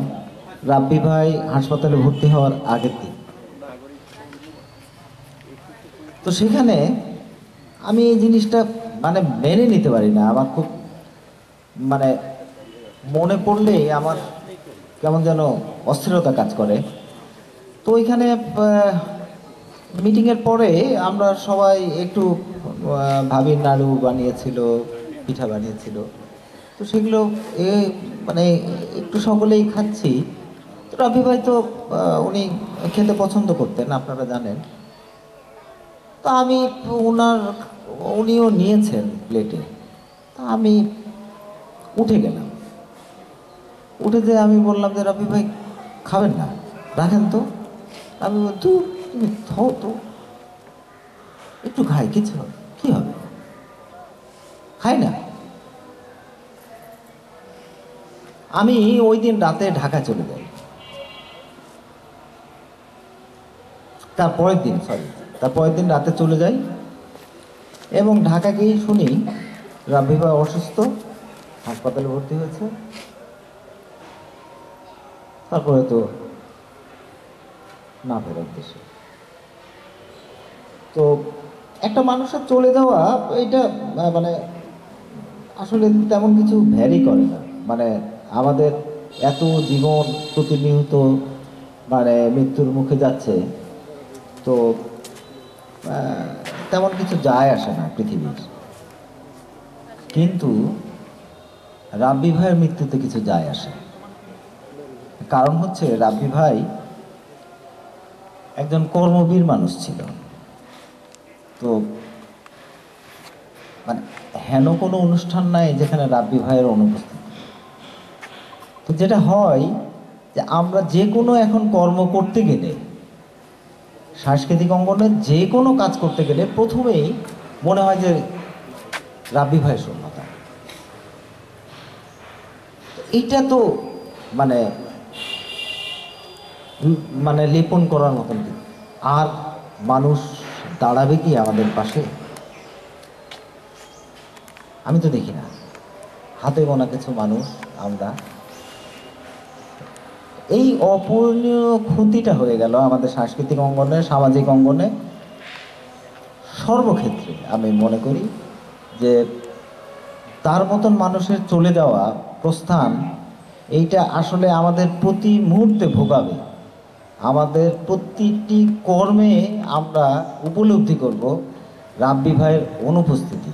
রাব্বি ভাই হাসপাতালে ভর্তি হওয়ার আগের দিন। তো সেখানে আমি এই জিনিসটা মানে মেনে নিতে পারি না, আমার খুব মানে মনে পড়লে আমার কেমন যেন অস্থিরতা কাজ করে। তো ওইখানে মিটিংয়ের পরে আমরা সবাই একটু ভাবির নাড়ু বানিয়েছিল, পিঠা বানিয়েছিল, তো সেগুলো মানে একটু সকলেই খাচ্ছি। তো রাব্বি ভাই তো উনি খেতে পছন্দ করতেন, আপনারা জানেন। তো আমি উনিও নিয়েছেন প্লেটে, তা আমি উঠে গেলাম। উঠে যে আমি বললাম যে রাব্বি ভাই খাবেন না, রাখেন তো। আমি তুমি থাও তো, একটু খাই, কিছু কি হবে, খাই না। আমি ওই দিন রাতে ঢাকা চলে যাই, তারপরের দিন রাতে চলে যাই এবং ঢাকা গিয়ে শুনি রাব্বি ভাই অসুস্থ, হাসপাতালে ভর্তি হয়েছে, তারপরে তো না ফেরার দেশে। তো একটা মানুষের চলে যাওয়া এটা মানে আসলে তেমন কিছু ভ্যারি করে না। মানে আমাদের এত জীবন প্রতিনিয়ত মানে মৃত্যুর মুখে যাচ্ছে, তো তেমন কিছু যায় আসে না পৃথিবীর। কিন্তু রাব্বি ভাইয়ের মৃত্যুতে কিছু যায় আসে। কারণ হচ্ছে রাব্বি ভাই একজন কর্মবীর মানুষ ছিল। তো মানে হেন কোনো অনুষ্ঠান নাই যেখানে রাব্বি ভাইয়ের অনুপস্থিতি। তো যেটা হয় যে আমরা যে কোনো এখন কর্ম করতে গেলে, সাংস্কৃতিক অঙ্গনে যে কোনো কাজ করতে গেলে প্রথমেই মনে হয় যে রাব্বি ভাইয়ের শূন্যতা। এইটা তো মানে মানে লেপন করার মতন। আর মানুষ দাঁড়াবে কি আমাদের পাশে? আমি তো দেখি না, হাতে গোনা কিছু মানুষ আমরা। এই অপূরণীয় ক্ষতিটা হয়ে গেল আমাদের সাংস্কৃতিক অঙ্গনে, সামাজিক অঙ্গনে, সর্বক্ষেত্রে। আমি মনে করি যে তার মতন মানুষের চলে যাওয়া, প্রস্থান, এইটা আসলে আমাদের প্রতি মুহূর্তে ভোগাবে। আমাদের প্রতিটি কর্মে আমরা উপলব্ধি করব রাব্বি ভাইয়ের অনুপস্থিতি।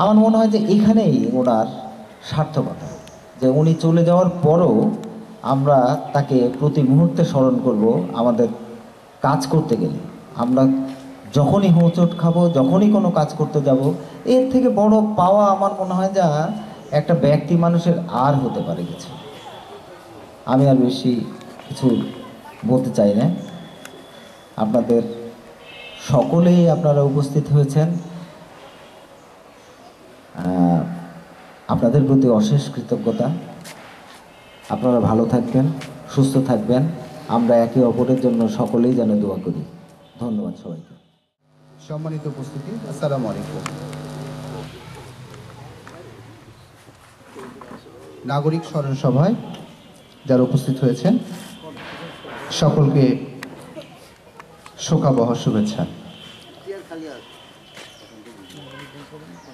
আমার মনে হয় যে এখানেই ওনার সার্থকতা, যে উনি চলে যাওয়ার পরও আমরা তাকে প্রতি মুহূর্তে স্মরণ করব। আমাদের কাজ করতে গেলে, আমরা যখনই হোঁচট খাবো, যখনই কোনো কাজ করতে যাব, এর থেকে বড় পাওয়া আমার মনে হয় যা একটা ব্যক্তি মানুষের আর হতে পারে কিছু। আমি আর বেশি কিছু বলতে চাই না। আপনাদের সকলেই আপনারা উপস্থিত হয়েছেন, আপনাদের প্রতি অশেষ কৃতজ্ঞতা। আপনারা ভালো থাকবেন, সুস্থ থাকবেন। আমরা একে অপরের জন্য সকলেই যেন দোয়া করি। ধন্যবাদ সবাইকে। সম্মানিত উপস্থিতি, আসসালামু আলাইকুম। নাগরিক স্মরণ সভায় যারা উপস্থিত হয়েছেন সকলকে শোকাবহ শুভেচ্ছা।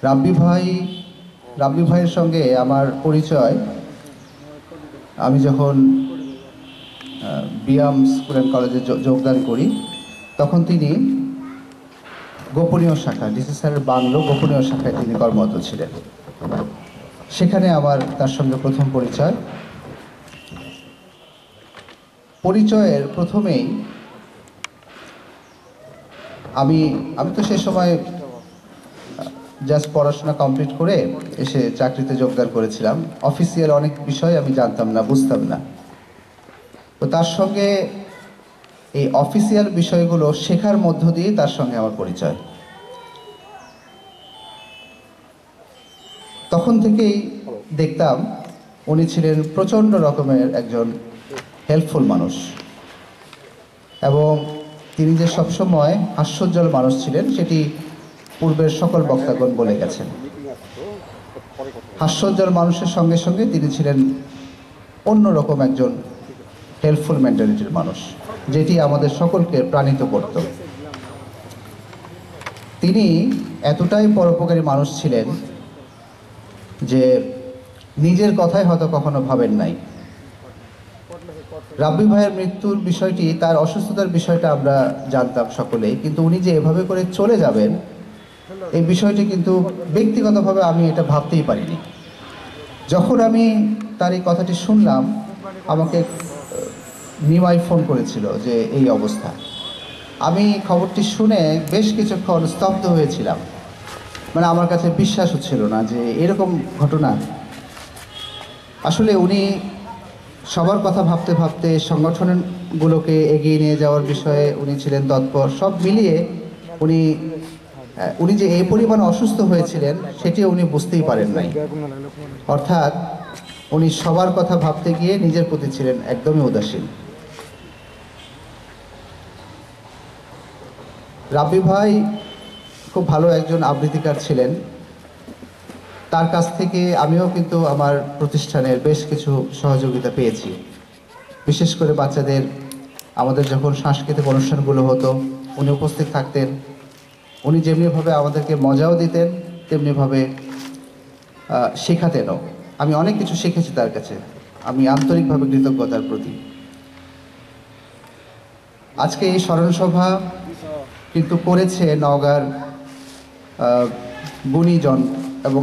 রাব্বি ভাইয়ের সঙ্গে আমার পরিচয় আমি যখন বিয়াম স্কুল অ্যান্ড কলেজে যোগদান করি, তখন তিনি গোপনীয় শাখা, ডিসি স্যারের বাংলো গোপনীয় শাখায় তিনি কর্মরত ছিলেন। সেখানে আমার তার সঙ্গে প্রথম পরিচয়ের প্রথমেই আমি তো সে সময় জাস্ট পড়াশোনা কমপ্লিট করে এসে চাকরিতে যোগদান করেছিলাম। অফিসিয়াল অনেক বিষয় আমি জানতাম না, বুঝতাম না। তো তার সঙ্গে এই অফিসিয়াল বিষয়গুলো শেখার মধ্য দিয়ে তার সঙ্গে আমার পরিচয়। তখন থেকেই দেখতাম উনি ছিলেন প্রচণ্ড রকমের একজন হেল্পফুল মানুষ, এবং তিনি যে সবসময় হাস্যোজ্জ্বল মানুষ ছিলেন সেটি পূর্বের সকল বক্তাগণ বলে গেছেন। হাস্যোজ্জ্বল মানুষের সঙ্গে সঙ্গে তিনি ছিলেন অন্যরকম একজন হেল্পফুল মেন্টালিটির মানুষ, যেটি আমাদের সকলকে প্রাণিত করত। তিনি এতটাই পরোপকারী মানুষ ছিলেন যে নিজের কথাই হয়তো কখনো ভাবেন নাই। রাব্বি ভাইয়ের মৃত্যুর বিষয়টি, তার অসুস্থতার বিষয়টা আমরা জানতাম সকলেই, কিন্তু উনি যে এভাবে করে চলে যাবেন এই বিষয়টি কিন্তু ব্যক্তিগতভাবে আমি এটা ভাবতেই পারিনি। যখন আমি তার এই কথাটি শুনলাম, আমাকে নিমাই ফোন করেছিল যে এই অবস্থা। আমি খবরটি শুনে বেশ কিছুক্ষণ স্তব্ধ হয়েছিলাম। মানে আমার কাছে বিশ্বাস হচ্ছিল না যে এরকম ঘটনা। আসলে উনি সবার কথা ভাবতে ভাবতে সংগঠনগুলোকে এগিয়ে নিয়ে যাওয়ার বিষয়ে উনি ছিলেন তৎপর। সব মিলিয়ে উনি যে এই পরিমাণ অসুস্থ হয়েছিলেন সেটিও উনি বুঝতেই পারেন নাই। অর্থাৎ উনি সবার কথা ভাবতে গিয়ে নিজের প্রতি ছিলেন একদমই উদাসীন। রাব্বি ভাই খুব ভালো একজন আবৃত্তিকার ছিলেন। তার কাছ থেকে আমিও কিন্তু আমার প্রতিষ্ঠানের বেশ কিছু সহযোগিতা পেয়েছি। বিশেষ করে বাচ্চাদের আমাদের যখন সাংস্কৃতিক অনুষ্ঠানগুলো হতো উনি উপস্থিত থাকতেন। উনি যেমনিভাবে আমাদেরকে মজাও দিতেন তেমনিভাবে শেখাতেনও। আমি অনেক কিছু শিখেছি তার কাছে, আমি আন্তরিকভাবে কৃতজ্ঞ তার প্রতি। আজকে এই স্মরণসভা কিন্তু করেছে নওগাঁর গুণীজন এবং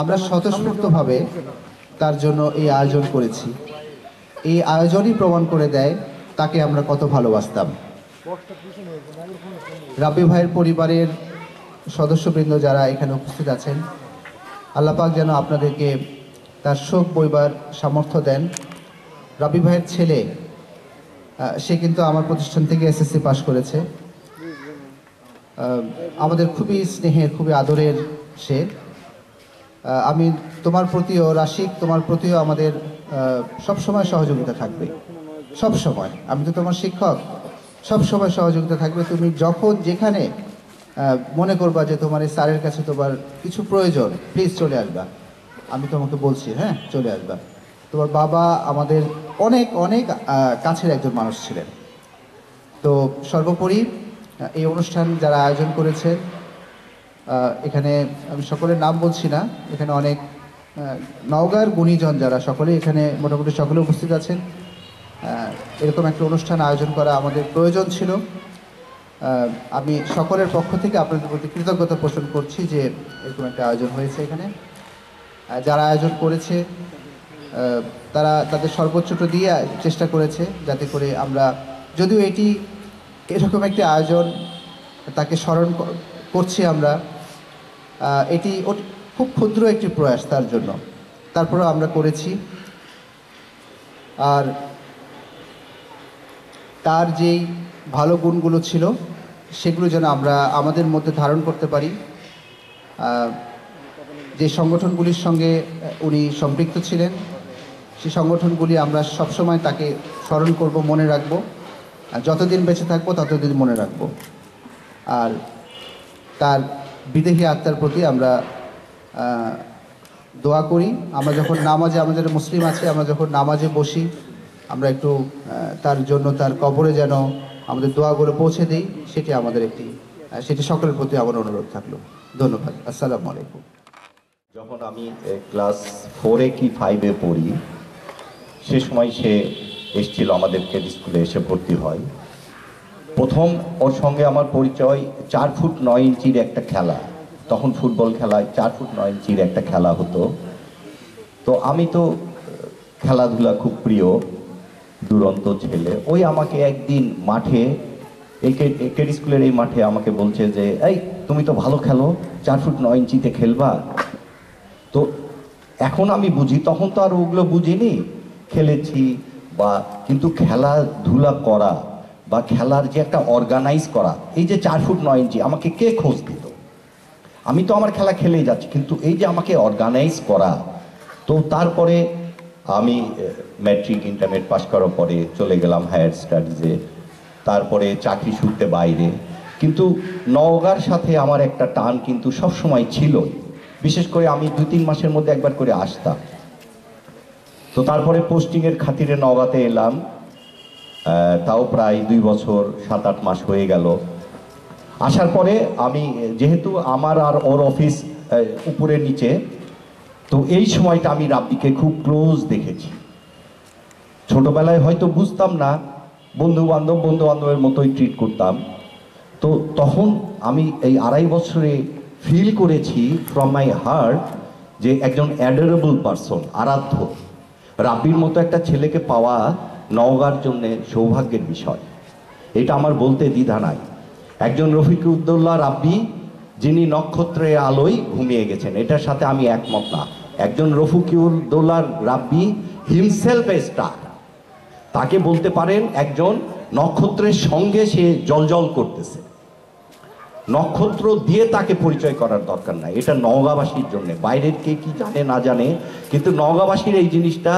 আমরা স্বতঃস্ফূর্তভাবে তার জন্য এই আয়োজন করেছি। এই আয়োজনই প্রমাণ করে দেয় তাকে আমরা কত ভালোবাসতাম। রাব্বি ভাইয়ের পরিবারের সদস্যবৃন্দ যারা এখানে উপস্থিত আছেন, আল্লাহ পাক যেন আপনাদেরকে তার শোক বইবার সামর্থ্য দেন। রাব্বি ভাইয়ের ছেলে, সে কিন্তু আমার প্রতিষ্ঠান থেকে এসএসসি পাশ করেছে। আমাদের খুবই স্নেহের, খুবই আদরের সে। আমি তোমার প্রতিও রাশিক, তোমার প্রতিও আমাদের সবসময় সহযোগিতা থাকবে, সব সময়। আমি তো তোমার শিক্ষক, সব সময় সহযোগিতা থাকবে। তুমি যখন যেখানে মনে করবা যে তোমার এই স্যারের কাছে তোমার কিছু প্রয়োজন, প্লিজ চলে আসবা। আমি তোমাকে বলছি, হ্যাঁ চলে আসবা। তোমার বাবা আমাদের অনেক অনেক কাছের একজন মানুষ ছিলেন। তো সর্বোপরি এই অনুষ্ঠান যারা আয়োজন করেছে, এখানে আমি সকলের নাম বলছি না, এখানে অনেক নওগাঁর গুণীজন যারা সকলে এখানে মোটামুটি সকলে উপস্থিত আছেন। এরকম একটা অনুষ্ঠান আয়োজন করা আমাদের প্রয়োজন ছিল। আমি সকলের পক্ষ থেকে আপনাদের প্রতি কৃতজ্ঞতা পোষণ করছি যে এরকম একটা আয়োজন হয়েছে এখানে। যারা আয়োজন করেছে তারা তাদের সর্বোচ্চটা দিয়ে চেষ্টা করেছে যাতে করে আমরা, যদিও এটি এরকম একটি আয়োজন তাকে স্মরণ করছি আমরা, এটি খুব ক্ষুদ্র একটি প্রয়াস তার জন্য, তারপরেও আমরা করেছি। আর তার যেই ভালো গুণগুলো ছিল সেগুলো যেন আমরা আমাদের মধ্যে ধারণ করতে পারি। যে সংগঠনগুলির সঙ্গে উনি সম্পৃক্ত ছিলেন সেই সংগঠনগুলি আমরা সবসময় তাকে স্মরণ করব, মনে রাখব। আর যতদিন বেঁচে থাকবো ততদিন মনে রাখব। আর তার বিদেহী আত্মার প্রতি আমরা দোয়া করি। আমরা যখন নামাজে, আমাদের মুসলিম আছে, আমরা যখন নামাজে বসি আমরা একটু তার জন্য তার কবরে যেন আমাদের দোয়াগুলো পৌঁছে দিই, সেটি আমাদের সেটি সকলের প্রতি আমার অনুরোধ থাকলো। ধন্যবাদ। আসসালামু আলাইকুম। যখন আমি ক্লাস 4-এ কি 5-এ পড়ি, সে সময় সে এসেছিল আমাদেরকে স্কুলে এসে ভর্তি হয়। প্রথম ওর সঙ্গে আমার পরিচয় 4 ফুট 9 ইঞ্চির একটা খেলা, তখন ফুটবল খেলায় 4 ফুট 9 ইঞ্চির একটা খেলা হতো। তো আমি তো খেলাধুলা খুব প্রিয়, দুরন্ত ছেলে। ওই আমাকে একদিন মাঠে, একের স্কুলের এই মাঠে আমাকে বলছে যে, এই তুমি তো ভালো খেলো, 4 ফুট 9 ইঞ্চিতে খেলবা। তো এখন আমি বুঝি, তখন তো আর ওগুলো বুঝিনি, খেলেছি বা, কিন্তু খেলাধুলা করা বা খেলার যে একটা অর্গানাইজ করা, এই যে 4 ফুট 9 ইঞ্চি আমাকে কে খোঁজ দিত? আমি তো আমার খেলা খেলেই যাচ্ছি, কিন্তু এই যে আমাকে অর্গানাইজ করা। তো তারপরে আমি ম্যাট্রিক ইন্টারমিডিয়েট পাস করার পরে চলে গেলাম হায়ার স্টাডিজে, তারপরে চাকরি সূত্রে বাইরে। কিন্তু নওগাঁর সাথে আমার একটা টান কিন্তু সবসময় ছিল। বিশেষ করে আমি 2-3 মাসের মধ্যে একবার করে আসতাম। তো তারপরে পোস্টিংয়ের খাতিরে নওগাঁতে এলাম, তাও প্রায় 2 বছর 7-8 মাস হয়ে গেল। আসার পরে আমি, যেহেতু আমার আর ওর অফিস উপরে নিচে, তো এই সময়টা আমি রাব্বিকে খুব ক্লোজ দেখেছি। ছোটবেলায় হয়তো বুঝতাম না, বন্ধু বান্ধবের মতোই ট্রিট করতাম। তো তখন আমি এই 2.5 বছরে ফিল করেছি ফ্রম মাই হার্ট যে একজন অ্যাডোরেবল পারসন, আরাধ্য। রাব্বির মতো একটা ছেলেকে পাওয়া নওগাঁর জন্যে সৌভাগ্যের বিষয়, এটা আমার বলতে দ্বিধা নাই। একজন রফিকুদ্দৌলা রাব্বি যিনি নক্ষত্রের আলোয় ঘুমিয়ে গেছেন, এটার সাথে আমি একমত না। একজন রফিকুদ্দৌলা রাব্বি হিমসেলফ এ স্টার, তাকে বলতে পারেন একজন নক্ষত্রের সঙ্গে সে জলজল করতেছে। নক্ষত্র দিয়ে তাকে পরিচয় করার দরকার নাই, এটা নওগাঁবাসীর জন্য। বাইরের কে কি জানে না জানে, কিন্তু নওগাঁবাসীর এই জিনিসটা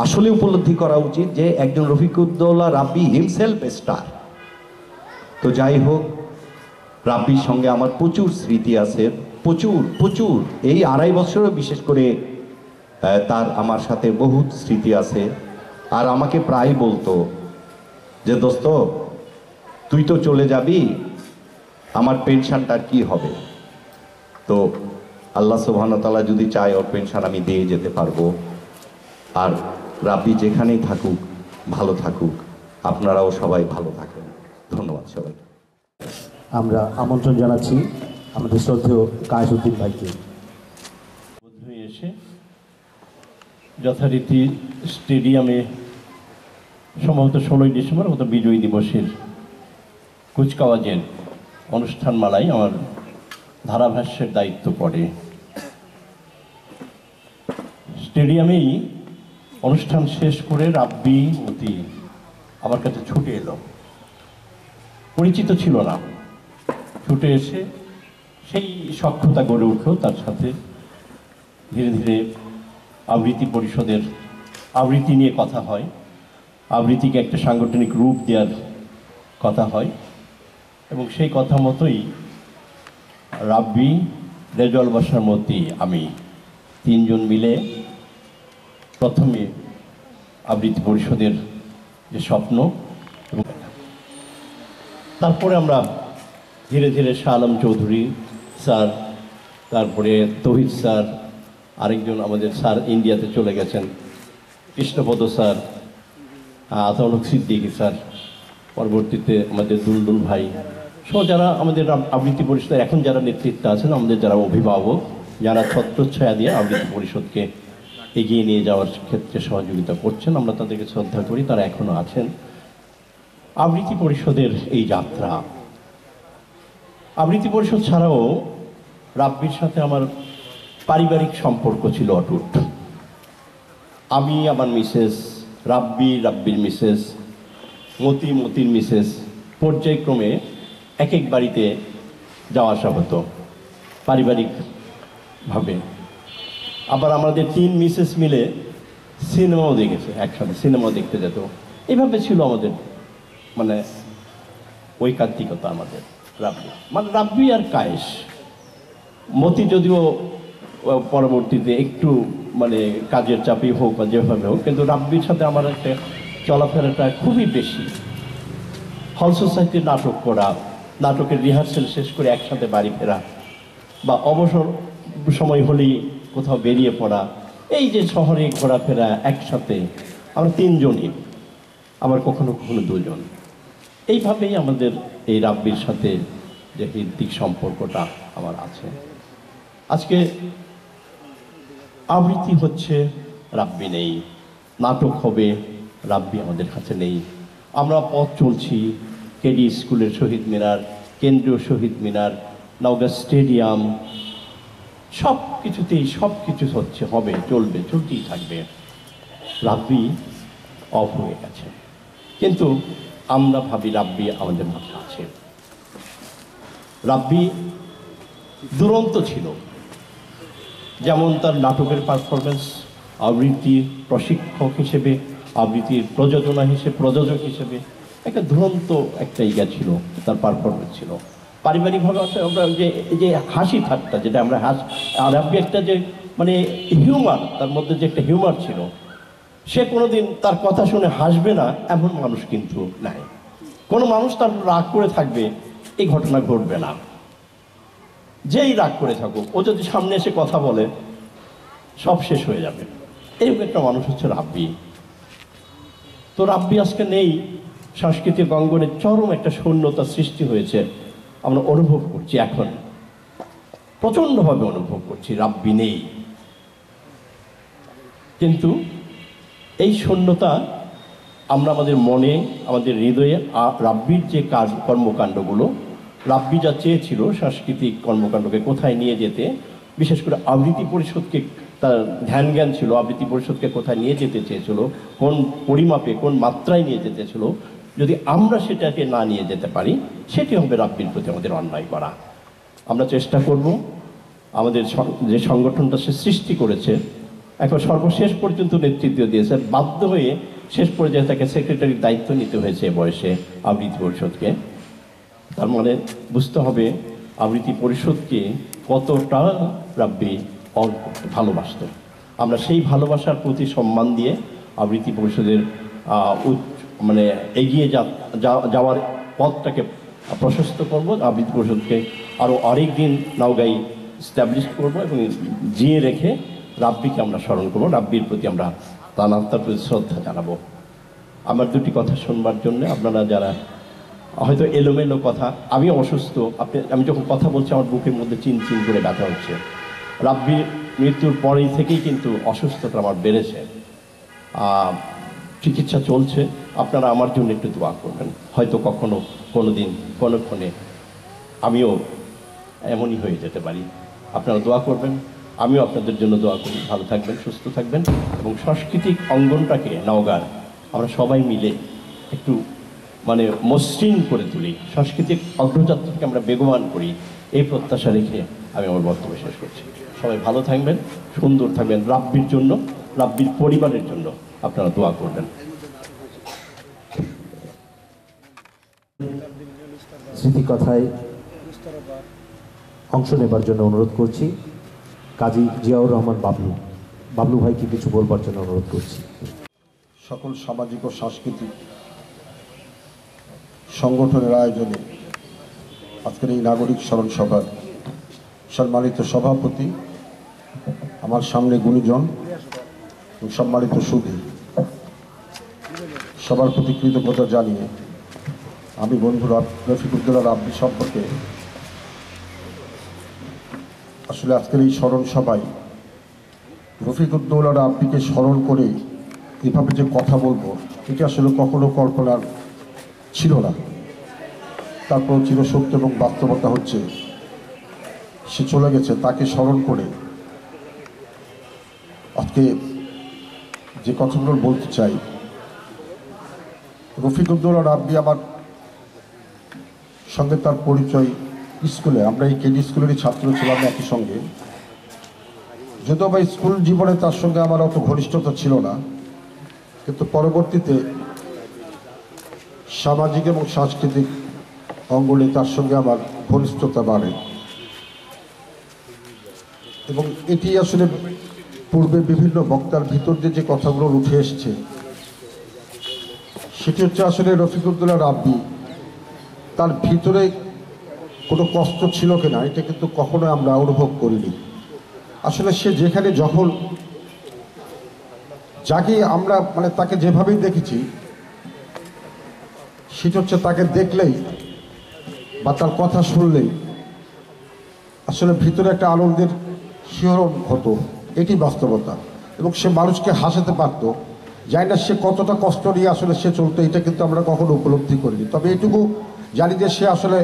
আসলে উপলব্ধি করা উচিত যে একজন রফিকুদ্দৌলা রাব্বি হিমসেলফ এ স্টার। তো যাই হোক, রাব্বির সঙ্গে আমার প্রচুর স্মৃতি আছে, প্রচুর প্রচুর। এই 2.5 বছরও বিশেষ করে তার আমার সাথে বহুত স্মৃতি আছে। আর আমাকে প্রায় বলতো যে দোস্ত তুই তো চলে যাবি, আমার পেনশনটার কি হবে? তো আল্লাহ সুবহানাহু ওয়া তাআলা যদি চায় ওর পেনশন আমি দিয়ে যেতে পারবো। আর রাব্বি যেখানেই থাকুক ভালো থাকুক, আপনারাও সবাই ভালো থাকেন। ধন্যবাদ সবাই। আমরা আমন্ত্রণ জানাচ্ছি আমাদের শ্রদ্ধেয় কায়েসউদ্দিন ভাইকে। এসে যথারীতি স্টেডিয়ামে সম্ভবত 16ই ডিসেম্বর মতো বিজয় দিবসের কুচকাওয়াজের অনুষ্ঠানমালায় আমার ধারাভাষ্যের দায়িত্ব পড়ে। স্টেডিয়ামেই অনুষ্ঠান শেষ করে রাব্বি মতি আমার কাছে ছুটে এলো। পরিচিত ছিল না, ছুটে এসে সেই সখ্যতা গড়ে উঠল তার সাথে। ধীরে ধীরে আবৃত্তি পরিষদের আবৃত্তি নিয়ে কথা হয়, আবৃত্তিকে একটা সাংগঠনিক রূপ দেওয়ার কথা হয়, এবং সেই কথা মতোই রাব্বি, রেজাউল বাশার মতি, আমি 3 জন মিলে প্রথমে আবৃত্তি পরিষদের যে স্বপ্ন, এবং তারপরে আমরা ধীরে ধীরে শাহ আলম চৌধুরী স্যার, তারপরে তৌহিদ স্যার, আরেকজন আমাদের স্যার ইন্ডিয়াতে চলে গেছেন, কৃষ্ণপদ স্যার, আতাউল হক সিদ্দিকী স্যার, পরবর্তীতে আমাদের দুলদুল ভাই সহ যারা আমাদের আবৃত্তি পরিষদের এখন যারা নেতৃত্বে আছেন, আমাদের যারা অভিভাবক, যারা ছত্রছায়া দিয়ে আবৃত্তি পরিষদকে এগিয়ে নিয়ে যাওয়ার ক্ষেত্রে সহযোগিতা করছেন, আমরা তাদেরকে শ্রদ্ধা করি, তারা এখনও আছেন। আবৃত্তি পরিষদের এই যাত্রা, আবৃত্তি পরিষদ ছাড়াও রাব্বির সাথে আমার পারিবারিক সম্পর্ক ছিল অটুট। আমি, আমার মিসেস, রাব্বি, রাব্বির মিসেস, মতি, মতির মিসেস, পর্যায়ক্রমে এক এক বাড়িতে যাওয়া আসা হতো পারিবারিকভাবে। আবার আমাদের 3 মিসেস মিলে সিনেমাও দেখেছে, একসাথে সিনেমাও দেখতে যেত। এইভাবে ছিল আমাদের মানে ঐকান্তিকতা আমাদের। রাব্বি মানে রাব্বি আর কায়েস। মতি যদিও পরবর্তীতে একটু মানে কাজের চাপই হোক বা যেভাবে হোক, কিন্তু রাব্বির সাথে আমার একটা চলাফেরাটা খুবই বেশি। হল সোসাইটির নাটক করা, নাটকের রিহার্সেল শেষ করে একসাথে বাড়ি ফেরা, বা অবসর সময় হলেই কোথাও বেরিয়ে পড়া, এই যে শহরে ঘোরাফেরা একসাথে, আমরা 3 জনই, আবার কখনো কখনো 2 জন। এইভাবেই আমাদের এই রাব্বির সাথে যে হৃদ্যিক সম্পর্কটা আমার আছে। আজকে আবৃত্তি হচ্ছে, রাব্বি নেই, নাটক হবে, রাব্বি আমাদের কাছে নেই। আমরা পথ চলছি, কেডি স্কুলের শহীদ মিনার, কেন্দ্রীয় শহীদ মিনার, নওগাঁ স্টেডিয়াম, সব কিছুতেই সব কিছু হচ্ছে, হবে, চলবে, চলতেই থাকবে। রাব্বি অফ হয়ে গেছে, কিন্তু আমরা ভাবি রাব্বি আমাদের মাঝে আছে। রাব্বি দুরন্ত ছিল, যেমন তার নাটকের পারফরমেন্স, আবৃত্তির প্রশিক্ষক হিসেবে, আবৃত্তির প্রযোজনা হিসেবে, প্রযোজক হিসেবে একটা দুরন্ত একটা ইয়া ছিল, তার পারফরমেন্স ছিল। পারিবারিকভাবে আমরা যে হাসি ঠাট্টা, যেটা আমরা রাব্বি একটা যে মানে হিউমার, তার মধ্যে যে একটা হিউমার ছিল, সে কোনোদিন তার কথা শুনে হাসবে না এমন মানুষ কিন্তু নাই। কোনো মানুষ তার রাগ করে থাকবে, এই ঘটনা ঘটবে না। যেই রাগ করে থাকুক, ও যদি সামনে এসে কথা বলে সব শেষ হয়ে যাবে। এরকম একটা মানুষ হচ্ছে রাব্বি। তো রাব্বি আজকে নেই, সাংস্কৃতিক অঙ্গনে চরম একটা শূন্যতা সৃষ্টি হয়েছে, আমরা অনুভব করছি, এখন প্রচণ্ডভাবে অনুভব করছি রাব্বি নেই। কিন্তু এই শূন্যতা আমরা আমাদের মনে, আমাদের হৃদয়ে রাব্বির যে কাজ কর্মকাণ্ডগুলো, রাব্বি যা চেয়েছিল সাংস্কৃতিক কর্মকাণ্ডকে কোথায় নিয়ে যেতে, বিশেষ করে আবৃত্তি পরিষদকে, তার ধ্যান জ্ঞান ছিল আবৃত্তি পরিষদকে কোথায় নিয়ে যেতে চেয়েছিল, কোন পরিমাপে, কোন মাত্রায় নিয়ে যেতে ছিল, যদি আমরা সেটাকে না নিয়ে যেতে পারি, সেটি হবে রাব্বির প্রতি আমাদের অন্যায় করা। আমরা চেষ্টা করব আমাদের যে সংগঠনটা সে সৃষ্টি করেছে, এখন সর্বশেষ পর্যন্ত নেতৃত্ব দিয়েছে, বাধ্য হয়ে শেষ পর্যায়ে তাকে সেক্রেটারির দায়িত্ব নিতে হয়েছে বয়সে আবৃত্তি পরিষদকে। তার মানে বুঝতে হবে আবৃত্তি পরিষদকে কতটা রাব্বি ভালোবাসত। আমরা সেই ভালোবাসার প্রতি সম্মান দিয়ে আবৃত্তি পরিষদের মানে এগিয়ে যাওয়ার পথটাকে প্রশস্ত করব। আবৃত্তি পরিষদকে আরও অনেক দিন নওগাঁয় স্ট্যাবলিশ করব এবং জিয়ে রেখে রাব্বিকে আমরা স্মরণ করব, রাব্বির প্রতি আমরা তার প্রতি শ্রদ্ধা জানাবো। আমার দুটি কথা শুনবার জন্য আপনারা যারা হয়তো এলোমেলো কথা, আমি অসুস্থ, আমি যখন কথা বলছি আমার বুকের মধ্যে চিন চিন করে ব্যথা হচ্ছে। রাব্বির মৃত্যুর পরেই থেকেই কিন্তু অসুস্থতা আমার বেড়েছে, চিকিৎসা চলছে। আপনারা আমার জন্য একটু দোয়া করবেন, হয়তো কখনো কোনো দিন কোনোক্ষণে আমিও এমনই হয়ে যেতে পারি। আপনারা দোয়া করবেন, আমিও আপনাদের জন্য দোয়া করি। ভালো থাকবেন, সুস্থ থাকবেন এবং সাংস্কৃতিক অঙ্গনটাকে নওগাঁর আমরা সবাই মিলে একটু মানে মসৃণ করে তুলি, সাংস্কৃতিক অগ্রযাত্রাকে আমরা বেগবান করি, এই প্রত্যাশা রেখে আমি আমার বক্তব্য শেষ করছি। সবাই ভালো থাকবেন, সুন্দর থাকবেন, রাব্বির জন্য, রাব্বির পরিবারের জন্য আপনারা দোয়া করবেন। স্মৃতিকথায় অংশ নেবার জন্য অনুরোধ করছি কাজী জিয়াউর রহমান বাবলু ভাইকে কিছু বলবার জন্য অনুরোধ করছি। সকল সামাজিক ও সাংস্কৃতিক সংগঠনের আয়োজনে আজকের এই নাগরিক স্মরণ সভার সম্মানিত সভাপতি, আমার সামনে গুণীজন এবং সম্মানিত সুধী, সবার প্রতি কৃতজ্ঞতা জানিয়ে আমি বন্ধু রফিকুদ্দৌলা রাব্বি সম্পর্কে আসলে আজকের এই স্মরণ সভায় রফিকুদ্দৌলা রাব্বিকে স্মরণ করে এভাবে যে কথা বলবো এটা আসলে কখনো কল্পনার ছিল না। তারপর চিরসত্য এবং বাস্তবতা হচ্ছে সে চলে গেছে, তাকে স্মরণ করে আজকে যে কথাগুলো বলতে চাই। রফিকুদ্দৌলা রাব্বি আমার সঙ্গে তার পরিচয় স্কুলে, আমরা এই কেজি স্কুলেরই ছাত্র ছিলাম একই সঙ্গে। যদিও বা স্কুল জীবনে তার সঙ্গে আমার অত ঘনিষ্ঠতা ছিল না, কিন্তু পরবর্তীতে সামাজিক এবং সাংস্কৃতিক অঙ্গনে তার সঙ্গে আমার ঘনিষ্ঠতা বাড়ে এবং এটি আসলে পূর্বে বিভিন্ন বক্তার ভিতর দিয়ে যে কথাগুলো উঠে এসছে সেটি হচ্ছে আসলে রফিকুদ্দৌলা রাব্বি তার ভিতরে কোনো কষ্ট ছিল কিনা এটা কিন্তু কখনো আমরা অনুভব করিনি। আসলে সে যেখানে যখন যাকে আমরা মানে তাকে যেভাবেই দেখেছি সেটা হচ্ছে তাকে দেখলেই বা তার কথা শুনলেই আসলে ভিতরে একটা আনন্দের শিহরণ হতো, এটি বাস্তবতা। এবং সে মানুষকে হাসাতে পারতো, জানি না সে কতটা কষ্ট নিয়ে আসলে সে চলতো, এটা কিন্তু আমরা কখনো উপলব্ধি করিনি। তবে এটুকু জানি যে সে আসলে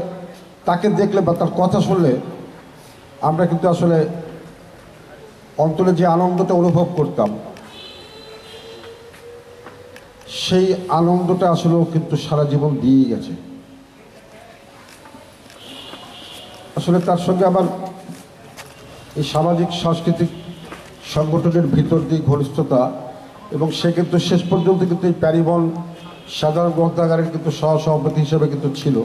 তাকে দেখলে বা তার কথা শুনলে আমরা কিন্তু আসলে অন্তরে যে আনন্দটা অনুভব করতাম সেই আনন্দটা আসলেও কিন্তু সারা জীবন দিয়েই গেছে। আসলে তার সঙ্গে আমার এই সামাজিক সাংস্কৃতিক সংগঠনের ভিতর দিয়ে ঘনিষ্ঠতা এবং সে কিন্তু শেষ পর্যন্ত কিন্তু এই প্যারিবন সাধারণ গ্রন্থাগারের কিন্তু সহসভাপতি হিসেবে কিন্তু ছিল।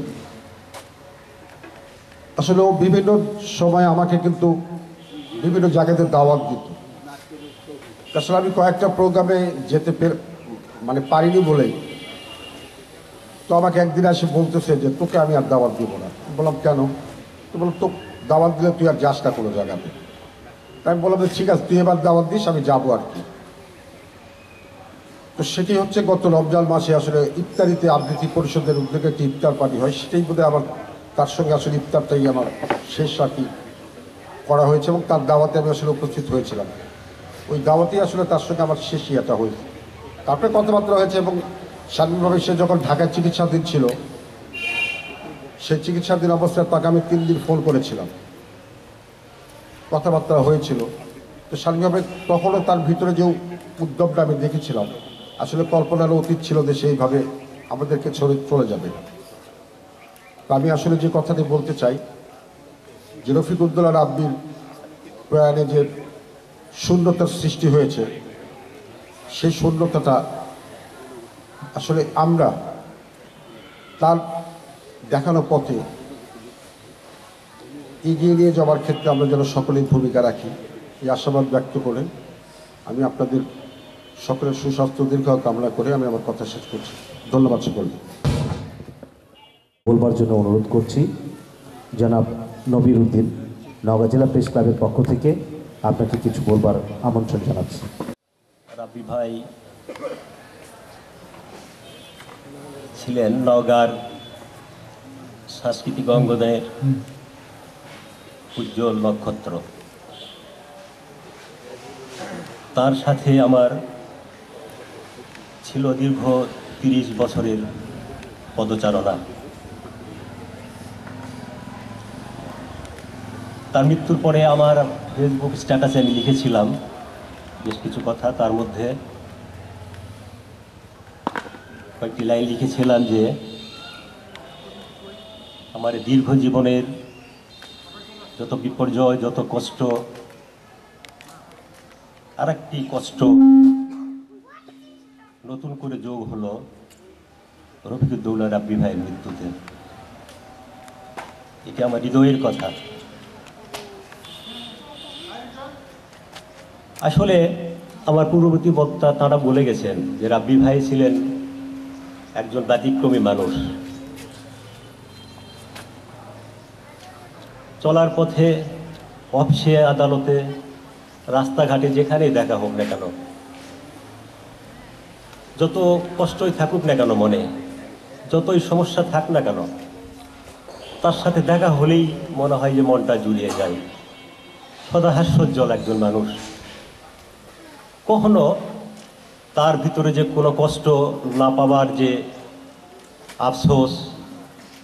আসলে ও বিভিন্ন সময় আমাকে কিন্তু বিভিন্ন জায়গাতে দাওয়াত দিত। আসলে আমি কয়েকটা প্রোগ্রামে যেতে মানে পারিনি বলেই তো আমাকে একদিন এসে বলতেছে যে তোকে আমি আর দাওয়াত দিব না। বললাম কেন? তো বললাম তো দাওয়াত দিলে তুই আর যাস না কোনো জায়গাতে। তাই আমি বললাম যে ঠিক আছে তুই এবার দাওয়াত দিস, আমি যাবো আর কি। তো সেটি হচ্ছে গত রমজান মাসে আসলে ইফতারিতে আবৃত্তি পরিষদের উদ্যোগে একটি ইফতার পার্টি হয়, সেটাই বোধহয় আমার তার সঙ্গে আসলে ইফতারটাই আমার শেষ আর কি করা হয়েছে এবং তার দাওয়াতে আমি আসলে উপস্থিত হয়েছিলাম। ওই দাওয়াতেই আসলে তার সঙ্গে আমার শেষ ইয়েটা হয়েছে। তারপরে কথাবার্তা হয়েছে এবং স্বাধীনভাবে সে যখন ঢাকায় চিকিৎসাধীন ছিল সেই চিকিৎসাধীন অবস্থায় তাকে আমি 3 দিন ফোন করেছিলাম, কথাবার্তা হয়েছিল। তো স্বাধীনভাবে তখনও তার ভিতরে যে উদ্যমটা আমি দেখেছিলাম আসলে কল্পনারও অতীত ছিল যে সেইভাবে আমাদেরকে চলে যাবে। আমি আসলে যে কথাটি বলতে চাই যে রফিকুদ্দৌলা রাব্বির প্রয়াণে যে শূন্যতার সৃষ্টি হয়েছে সেই শূন্যতাটা আসলে আমরা তার দেখানো পথে এগিয়ে নিয়ে যাওয়ার ক্ষেত্রে আমরা যেন সকলেই ভূমিকা রাখি, এই আশাবাদ ব্যক্ত করে আমি আপনাদের সকলের সুস্বাস্থ্য দীর্ঘ কামনা করে আমি আমার কথা শেষ করছি। ধন্যবাদ সকলকে। বলবার জন্য অনুরোধ করছি জনাব নবির উদ্দিন, নওগাঁ জেলা প্রেস ক্লাবের পক্ষ থেকে আপনাকে কিছু বলবার আমন্ত্রণ জানাচ্ছি। রাব্বি ভাই ছিলেন নওগাঁর সাংস্কৃতিক অঙ্গনের উজ্জ্বল নক্ষত্র। তার সাথে আমার ছিল দীর্ঘ 30 বছরের পদচারণা। তার মৃত্যুর পরে আমার ফেসবুক স্ট্যাটাসে আমি লিখেছিলাম বেশ কিছু কথা, তার মধ্যে কয়েকটি লাইন লিখেছিলাম যে আমার দীর্ঘ জীবনের যত বিপর্যয়, যত কষ্ট, আর একটি কষ্ট নতুন করে যোগ হলো রফিকুদ্দৌলা রাব্বি ভাইয়ের মৃত্যুতে। এটা আমার হৃদয়ের কথা। আসলে আমার পূর্ববর্তী বক্তা তাঁরা বলে গেছেন যে রাব্বি ভাই ছিলেন একজন ব্যতিক্রমী মানুষ। চলার পথে, অফিসে, আদালতে, রাস্তাঘাটে যেখানেই দেখা হোক না কেন, যত কষ্টই থাকুক না কেন মনে, যতই সমস্যা থাক না কেন, তার সাথে দেখা হলেই মনে হয় যে মনটা জুড়িয়ে যায়। সদা হাস্যোজ্জ্বল একজন মানুষ। কখনো তার ভিতরে যে কোনো কষ্ট না পাওয়ার যে আফসোস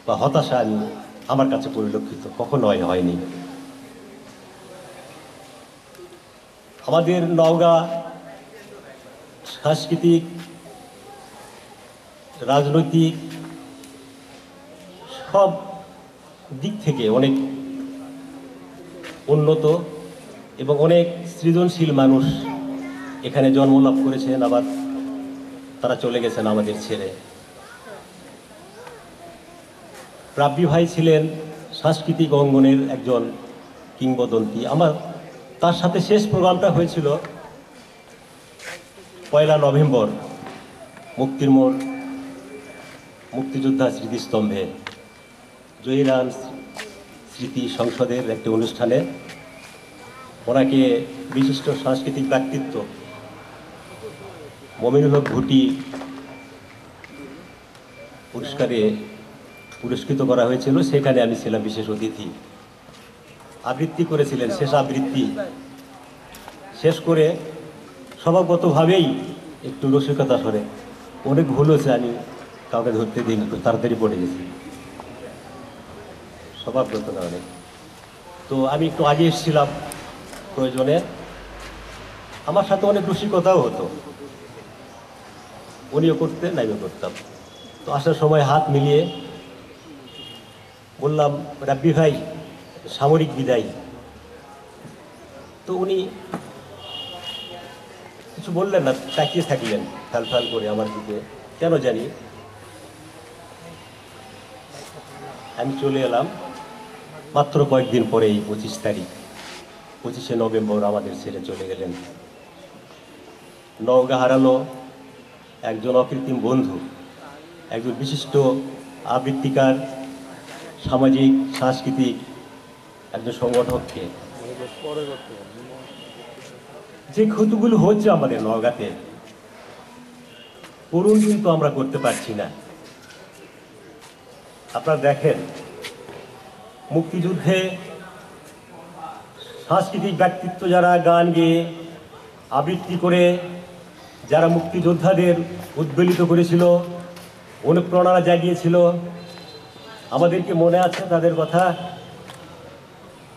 বা হতাশা আমার কাছে পরিলক্ষিত কখনোই হয়নি। আমাদের নওগাঁ সাংস্কৃতিক, রাজনৈতিক সব দিক থেকে অনেক উন্নত এবং অনেক সৃজনশীল মানুষ এখানে জন্মলাভ করেছেন, আবার তারা চলে গেছেন আমাদের ছেড়ে। রাব্বি ভাই ছিলেন সাংস্কৃতিক অঙ্গনের একজন কিংবদন্তি। আমার তার সাথে শেষ প্রোগ্রামটা হয়েছিল 1 নভেম্বর মুক্তির মোড় মুক্তিযোদ্ধা স্মৃতিস্তম্ভে জহিরান স্মৃতি সংসদের একটি অনুষ্ঠানে। ওনাকে বিশিষ্ট সাংস্কৃতিক ব্যক্তিত্ব মমিনুল হক ভুটি পুরস্কারে পুরস্কৃত করা হয়েছিল। সেখানে আমি ছিলাম বিশেষ অতিথি। আবৃত্তি করেছিলেন, শেষ আবৃত্তি শেষ করে স্বভাবগতভাবেই একটু রসিকতা সরে অনেক ভুল হয়েছে, আমি কাউকে ধরতে দিন, একটু তাড়াতাড়ি পড়ে গেছি স্বভাবগত কারণে। তো আমি একটু আগে এসেছিলাম প্রয়োজনে। আমার সাথে অনেক রসিকতাও হতো, উনিও করতেন, আমিও করতাম। তো আসার সময় হাত মিলিয়ে বললাম, রাব্বি ভাই সামরিক বিদায়। তো উনি কিছু বললেন না, তাকিয়ে থাকলেন ফ্যাল ফ্যাল করে আমার দিকে। কেন জানি আমি চলে এলাম মাত্র কয়েকদিন পরেই 25 তারিখ, 25শে নভেম্বর আমাদের ছেড়ে চলে গেলেন। নওগাঁ হারালো একজন অকৃত্রিম বন্ধু, একজন বিশিষ্ট আবৃত্তিকার, সামাজিক সাংস্কৃতিক একজন সংগঠককে। যে ক্ষতিগুলো হচ্ছে আমাদের নওগাঁতে করুণ কিন্তু আমরা করতে পারছি না। আপনারা দেখেন, মুক্তিযুদ্ধে সাংস্কৃতিক ব্যক্তিত্ব যারা গান গেয়ে আবৃত্তি করে যারা মুক্তিযোদ্ধাদের উদ্বেলিত করেছিল, অনুপ্রেরণা জাগিয়েছিল, আমাদেরকে মনে আছে তাদের কথা।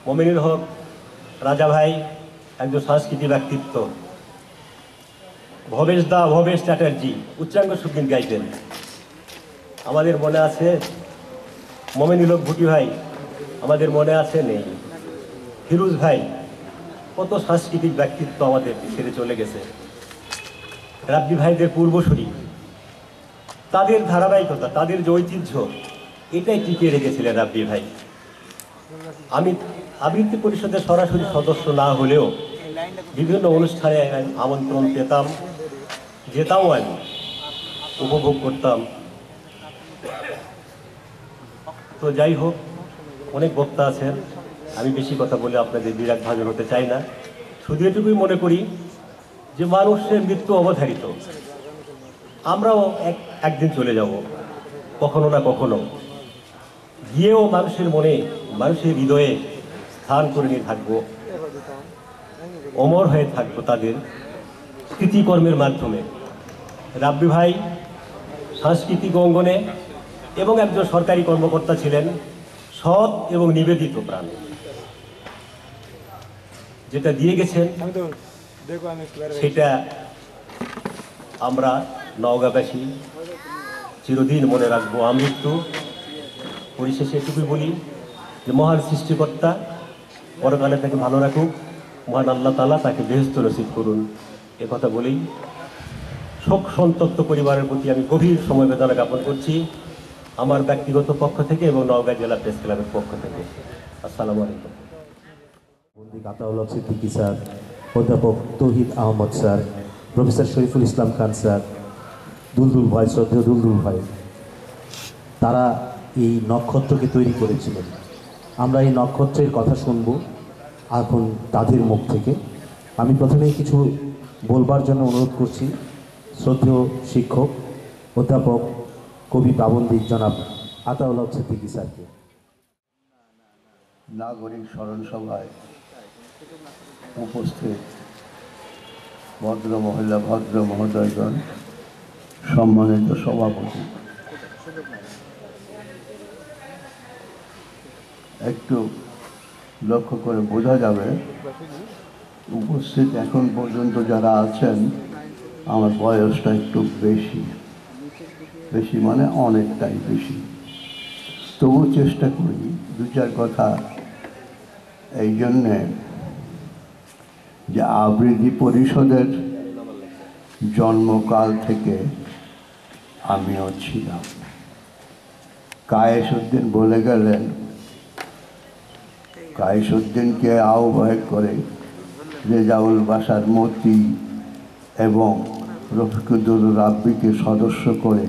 মমিনুল হক রাজা ভাই একজন সাংস্কৃতিক ব্যক্তিত্ব, ভবেশ চ্যাটার্জি উচ্চাঙ্গ সুগীত গাইতেন, আমাদের মনে আছে। মমিনুল হক ভুটি ভাই আমাদের মনে আছে, নেই। ফিরোজ ভাই, কত সাংস্কৃতিক ব্যক্তিত্ব আমাদের ছেড়ে চলে গেছে। রাব্বি ভাইদের পূর্বসূরি, তাদের ধারাবাহিকতা, তাদের যে ঐতিহ্য, এটাই টিকিয়ে রেখেছিলেন রাব্বি ভাই। আমি আবৃত্তি পরিষদের সরাসরি সদস্য না হলেও বিভিন্ন অনুষ্ঠানে আমন্ত্রণ পেতাম, যেতাম, আমি উপভোগ করতাম। তো যাই হোক, অনেক বক্তা আছেন, আমি বেশি কথা বলে আপনাদের বিরাট ভাজন হতে চাই না। শুধু এটুকুই মনে করি যে মানুষের মৃত্যু অবধারিত, আমরাও একদিন চলে যাব, কখনো না কখনো গিয়েও মানুষের মনে, মানুষের হৃদয়ে স্থান করে নিয়ে থাকবো, অমর হয়ে থাকবো তাদের স্মৃতিকর্মের মাধ্যমে। রাব্বি ভাই সাংস্কৃতিক অঙ্গনে এবং একজন সরকারি কর্মকর্তা ছিলেন, সৎ এবং নিবেদিত প্রাণ। যেটা দিয়ে গেছেন সেটা আমরা নওগাঁবাসী চিরদিন মনে রাখবো আমৃত্যু। পরিশেষে এটুকুই বলি যে মহান সৃষ্টিকর্তা পরকালে তাকে ভালো রাখুক, মহান আল্লাহ তাআলা তাকে বেহেশত নসিব করুন। এ কথা বলেই শোক সন্তপ্ত পরিবারের প্রতি আমি গভীর সমবেদনা জ্ঞাপন করছি আমার ব্যক্তিগত পক্ষ থেকে এবং নওগাঁ জেলা প্রেস ক্লাবের পক্ষ থেকে। আসসালামু আলাইকুম। বন্দিক আতাউল হক সিদ্দিকী স্যার, অধ্যাপক তৌহিদ Ahmad sir, professor Shariful Islam Khan sir, Duldul ভাই, শ্রদ্ধেয় দুলদুল ভাই, তারা এই নক্ষত্রকে তৈরি করেছিলেন। আমরা এই নক্ষত্রের কথা শুনব এখন তাদের মুখ থেকে। আমি প্রথমেই কিছু বলবার জন্য অনুরোধ করছি শ্রদ্ধেয় শিক্ষক অধ্যাপক কবি প্রাবন্ধিক জনাব আতাউল হক সিদ্দিকী স্যারকে। নাগরিক স্মরণ সভায় উপস্থিত ভদ্র মহিলা, ভদ্র মহোদয়গণ, সম্মানিত সভাপতি, একটু লক্ষ্য করে বোঝা যাবে উপস্থিত এখন পর্যন্ত যারা আছেন আমার বয়সটা একটু বেশি, বেশি মানে অনেকটাই বেশি। তবু চেষ্টা করি দু চার কথা এই জন্যে যে আবৃত্তি পরিষদের জন্মকাল থেকে আমিও ছিলাম। কায়েসউদ্দিন বলে গেলেন, কায়েসউদ্দিনকে আহ্বায়ক করে রেজাউল বাসার মতি এবং রফিকুদ্দৌলা রাব্বিকে সদস্য করে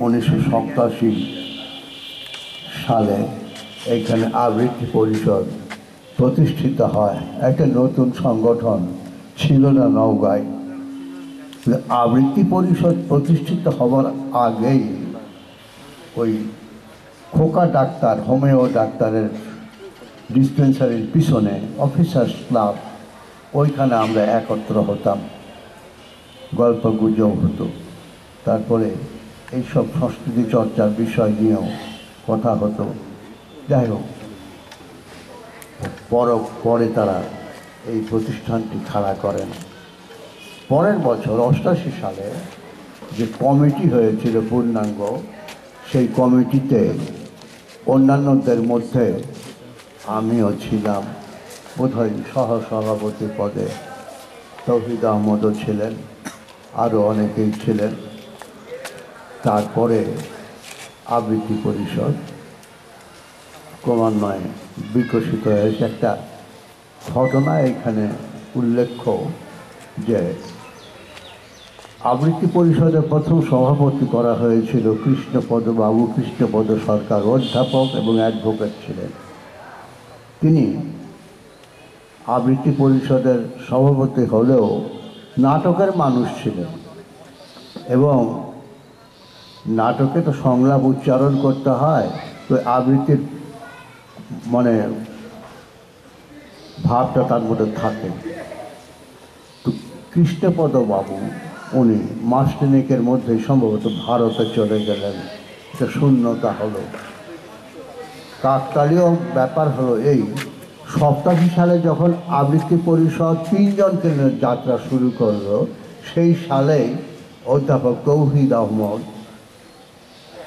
1987 সালে এখানে আবৃত্তি পরিষদ প্রতিষ্ঠিত হয়। একটা নতুন সংগঠন ছিল না নওগাঁয়। আবৃত্তি পরিষদ প্রতিষ্ঠিত হবার আগেই ওই খোকা ডাক্তার, হোমিও ডাক্তারের ডিসপেন্সারির পিছনে অফিসার্স ক্লাব, ওইখানে আমরা একত্র হতাম, গল্প গুজব হতো। তারপরে এইসব সংস্কৃতি চর্চার বিষয় নিয়েও কথা হতো। যাই হোক, পরে তারা এই প্রতিষ্ঠানটি খাড়া করেন। পরের বছর 88 সালে যে কমিটি হয়েছিল পূর্ণাঙ্গ, সেই কমিটিতে অন্যান্যদের মধ্যে আমিও ছিলাম, বোধহয় সহসভাপতি পদে। তৌহিদ আহমদও ছিলেন, আরও অনেকেই ছিলেন। তারপরে আবৃত্তি পরিষদ ক্রমান্বয়ে বিকশিত হয়েছে। একটা ঘটনা এখানে উল্লেখ্য যে আবৃত্তি পরিষদের প্রথম সভাপতি করা হয়েছিল কৃষ্ণপদবাবু, কৃষ্ণপদ সরকার, অধ্যাপক এবং অ্যাডভোকেট ছিলেন। তিনি আবৃত্তি পরিষদের সভাপতি হলেও নাটকের মানুষ ছিলেন এবং নাটকে তো সংলাপ উচ্চারণ করতে হয়, তো আবৃত্তির মানে ভাবটা তার মধ্যে থাকে। তো কৃষ্ণপদবাবু উনি মাসখানেকের মধ্যে সম্ভবত ভারতে চলে গেলেন। এটা শূন্যতা হলো। কাকতালীয় ব্যাপার হলো এই, 87 সালে যখন আবৃত্তি পরিষদ 3 জনকে নিয়ে যাত্রা শুরু করলো, সেই সালেই অধ্যাপক তৌহিদ আহমদ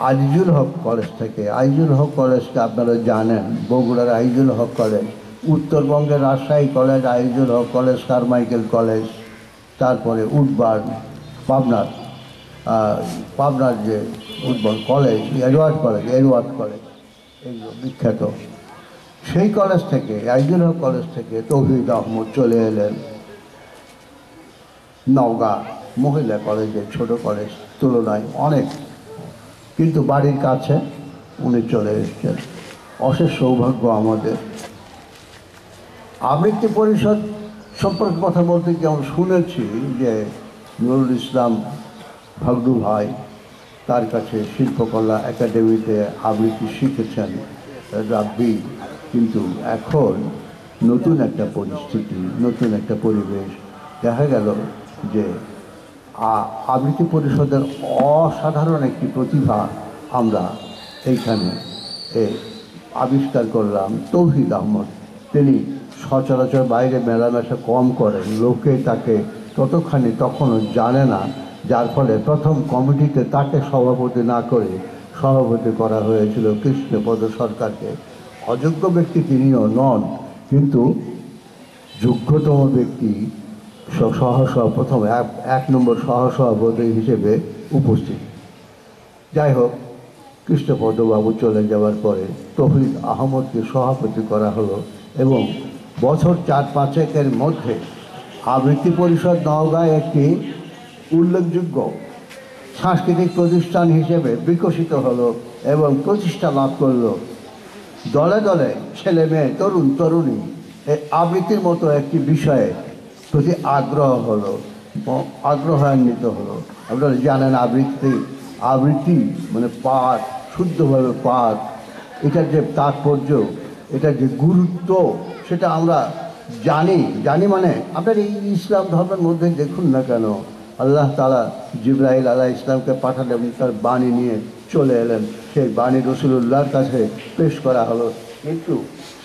আজিজুল হক কলেজ থেকে, আজিজুল হক কলেজকে আপনারা জানেন, বগুড়ার আজিজুল হক কলেজ, উত্তরবঙ্গের রাজশাহী কলেজ, আজিজুল হক কলেজ, কারমাইকেল কলেজ, তারপরে উডবার্ন পাবনার পাবনার যে উদ্ভব কলেজ, এডওয়ার্ড কলেজ এইগুলো বিখ্যাত। সেই কলেজ থেকে, আইজুল হক কলেজ থেকে তৌহিদ আহমদ চলে এলেন নওগাঁ মহিলা কলেজে, ছোট কলেজ তুলনায় অনেক, কিন্তু বাড়ির কাছে উনি চলে এসেছেন। অশেষ সৌভাগ্য আমাদের। আবৃত্তি পরিষদ সম্পর্কে কথা বলতে যেমন শুনেছি যে নুরুল ইসলাম ভাগডু ভাই তার কাছে শিল্পকলা একাডেমিতে আবৃত্তি শিখেছেন রাব্বি, কিন্তু এখন নতুন একটা পরিস্থিতি, নতুন একটা পরিবেশ, দেখা গেল যে আবৃত্তি পরিষদের অসাধারণ একটি প্রতিভা আমরা এইখানে আবিষ্কার করলাম। তৌহিদ আহমদ, তিনি সচরাচর বাইরে মেলামেশা কম করেন, লোকে তাকে তখনও জানে না, যার ফলে প্রথম কমিটিতে তাকে সভাপতি না করে সভাপতি করা হয়েছিল কৃষ্ণপদ সরকারকে। অযোগ্য ব্যক্তি তিনিও নন, কিন্তু যোগ্যতম ব্যক্তি প্রথম এক নম্বর সহসভাপতি হিসেবে উপস্থিত। যাই হোক, কৃষ্ণপদবাবু চলে যাওয়ার পরে তৌহিদ আহমদকে সভাপতি করা হলো এবং বছর 4-5 মধ্যে আবৃত্তি পরিষদ নওগাঁয় একটি উল্লেখযোগ্য সাংস্কৃতিক প্রতিষ্ঠান হিসেবে বিকশিত হলো এবং প্রতিষ্ঠা লাভ করলো। দলে দলে ছেলে মেয়ে, তরুণ তরুণী এই আবৃত্তির মতো একটি বিষয়ে প্রতি আগ্রহান্বিত হলো। আপনারা জানেন আবৃত্তি মানে পাঠ, শুদ্ধভাবে পাঠ, এটার যে তাৎপর্য, এটার যে গুরুত্ব, সেটা আমরা জানি মানে আপনার এই ইসলাম ধর্মের মধ্যে দেখুন না কেন, আল্লাহ তাআলা জিবরাইল আলাইহিস ইসলামকে পাঠালেন, তার বাণী নিয়ে চলে এলেন, সেই বাণী রাসূলুল্লাহর কাছে পেশ করা হলো। কিন্তু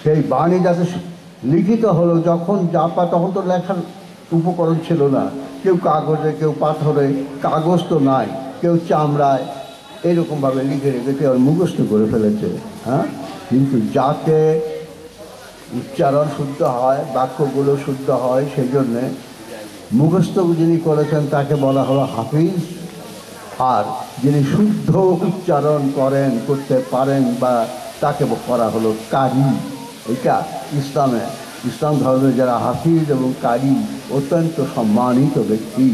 সেই বাণী যাতে লিখিত হলো, যখন তখন তো লেখার উপকরণ ছিল না, কেউ কাগজে, কেউ পাথরে, কাগজ তো নাই, কেউ চামড়ায়, এরকমভাবে লিখে রেখেছে আর মুখস্থ করে ফেলেছে। হ্যাঁ, কিন্তু যাতে উচ্চারণ শুদ্ধ হয়, বাক্যগুলো শুদ্ধ হয়, সেই জন্যে মুখস্থ যিনি করেছেন তাকে বলা হলো হাফিজ, আর যিনি শুদ্ধ উচ্চারণ করতে পারেন বা তাকে করা হলো কারি। এটা ইসলাম ধর্মে যারা হাফিজ এবং কারি অত্যন্ত সম্মানিত ব্যক্তি।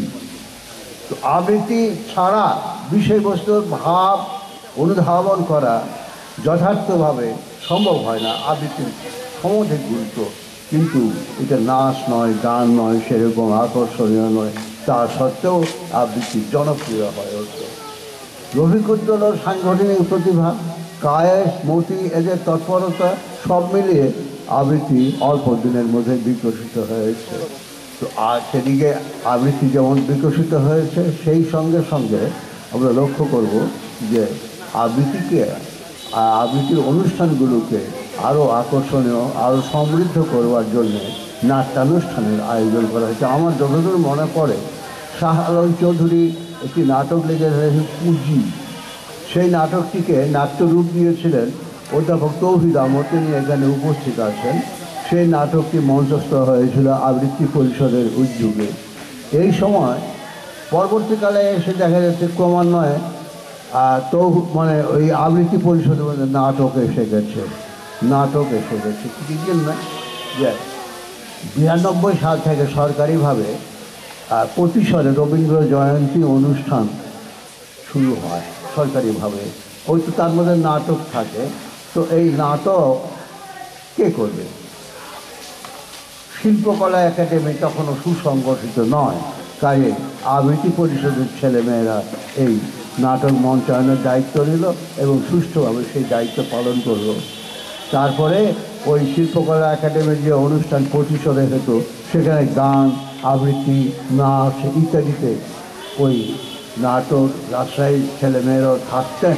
তো আবৃত্তি ছাড়া বিষয়বস্তুর ভাব অনুধাবন করা যথার্থভাবে সম্ভব হয় না। আবৃত্তির সমধিক গুরুত্ব, কিন্তু এটা নাচ নয়, গান নয়, সেরকম আকর্ষণীয় নয়, তা সত্ত্বেও আবৃত্তি জনপ্রিয় হয়ে উঠল। রফিকুদ্দৌলার সাংগঠনিক প্রতিভা, কায়েস, মতি, এদের তৎপরতা সব মিলিয়ে আবৃত্তি অল্প দিনের মধ্যে বিকশিত হয়েছে। তো আর সেদিকে আবৃত্তি যেমন বিকশিত হয়েছে, সেই সঙ্গে সঙ্গে আমরা লক্ষ্য করব যে আবৃত্তির অনুষ্ঠানগুলোকে আরও আকর্ষণীয়, আরও সমৃদ্ধ করবার জন্যে নাট্যানুষ্ঠানের আয়োজন করা হয়েছে। আমার যতদূর মনে পড়ে, শাহ আলম চৌধুরী একটি নাটক লিখে হয়েছে পুঁজি, সেই নাটকটিকে নাট্যরূপ দিয়েছিলেন অধ্যাপক তৌহিদ আহমদ, তিনি এখানে উপস্থিত আছেন। সেই নাটকটি মঞ্চস্থ হয়েছিল আবৃত্তি পরিষদের উদ্যোগে। এই সময় পরবর্তীকালে এসে দেখা যাচ্ছে ক্রমান্বয়ে ওই আবৃত্তি পরিষদের মধ্যে নাটক এসে গেছে। কি জন্য যে 92 সাল থেকে সরকারিভাবে প্রতিশরে রবীন্দ্র জয়ন্তী অনুষ্ঠান শুরু হয় সরকারিভাবে। ওই তো তার মধ্যে নাটক থাকে। তো এই নাটক কে করবে? শিল্পকলা একাডেমি তখনও সুসংগঠিত নয়, তাই আবৃত্তি পরিষদের ছেলেমেয়েরা এই নাটক মঞ্চায়নের দায়িত্ব নিল এবং সুষ্ঠুভাবে সেই দায়িত্ব পালন করল। তারপরে ওই শিল্পকলা একাডেমির যে অনুষ্ঠান প্রতিশোধে হতো, সেখানে গান, আবৃত্তি, নাচ ইত্যাদিতে ওই নাটক রাজশাহীর ছেলেমেয়েরাও থাকতেন,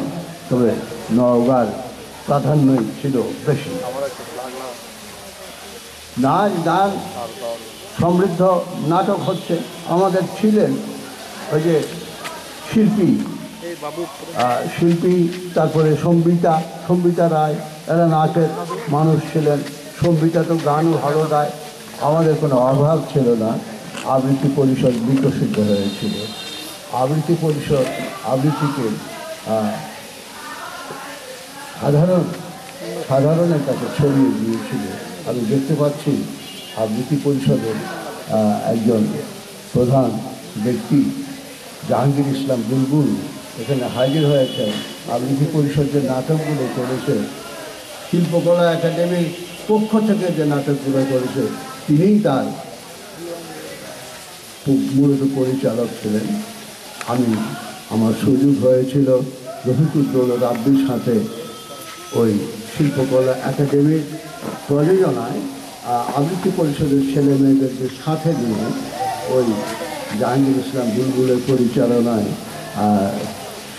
তবে নওগাঁর প্রাধান্যই ছিল বেশি। নাচ গান সমৃদ্ধ নাটক হচ্ছে। আমাদের ছিলেন ওই যে শিল্পী, তারপরে সম্বিতা রায়, এরা নাচের মানুষ ছিলেন। সম্বিতা তো গানও ভালো গায়, আমাদের কোনো অভাব ছিল না, আবৃত্তি পরিষদ বিকশিত হয়েছিল। আবৃত্তি পরিষদ আবৃত্তিকে সাধারণের কাছে ছড়িয়ে দিয়েছিল। আমি দেখতে পাচ্ছি আবৃত্তি পরিষদের একজন প্রধান ব্যক্তি জাহাঙ্গীর ইসলাম বুলবুল এখানে হাজির হয়েছেন। আবৃত্তি পরিষদ যে নাটকগুলো করেছে, শিল্পকলা একাডেমির পক্ষ থেকে যে নাটকগুলো করেছে, তিনিই তার মূলত পরিচালক ছিলেন। আমার সুযোগ হয়েছিল রফিকুদ্দৌলা রাব্বির সাথে ওই শিল্পকলা একাডেমির প্রযোজনায় আবৃত্তি পরিষদের ছেলে মেয়েদেরকে সাথে নিয়ে ওই জাহাঙ্গীর ইসলাম বুলবুলের পরিচালনায়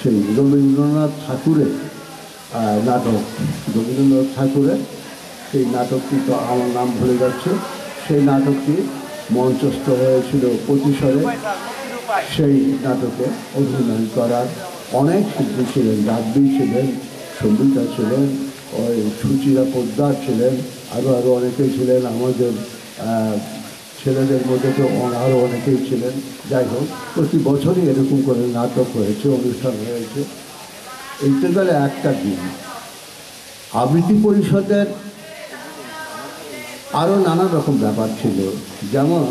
সেই রবীন্দ্রনাথ ঠাকুরের নাটক, রবীন্দ্রনাথ ঠাকুরের সেই নাটকটি, তো আমার নাম ভুলে যাচ্ছে, সেই নাটকটি মঞ্চস্থ হয়েছিল পরিসরে। সেই নাটকে অভিনয় করার অনেক শিল্পী ছিলেন, রাব্বি ছিলেন, সঙ্গীতা ছিলেন, ওই সুচিরা পোদ্দার ছিলেন, আরও অনেকেই ছিলেন। আমাদের ছেলেদের মধ্যে তো আরও অনেকেই ছিলেন। যাই হোক, প্রতি বছরই এরকম করে নাটক হয়েছে, অনুষ্ঠান হয়েছে। এইটা গেল একটা দিন। আবৃত্তি পরিষদের আরও নানা রকম ব্যাপার ছিল, যেমন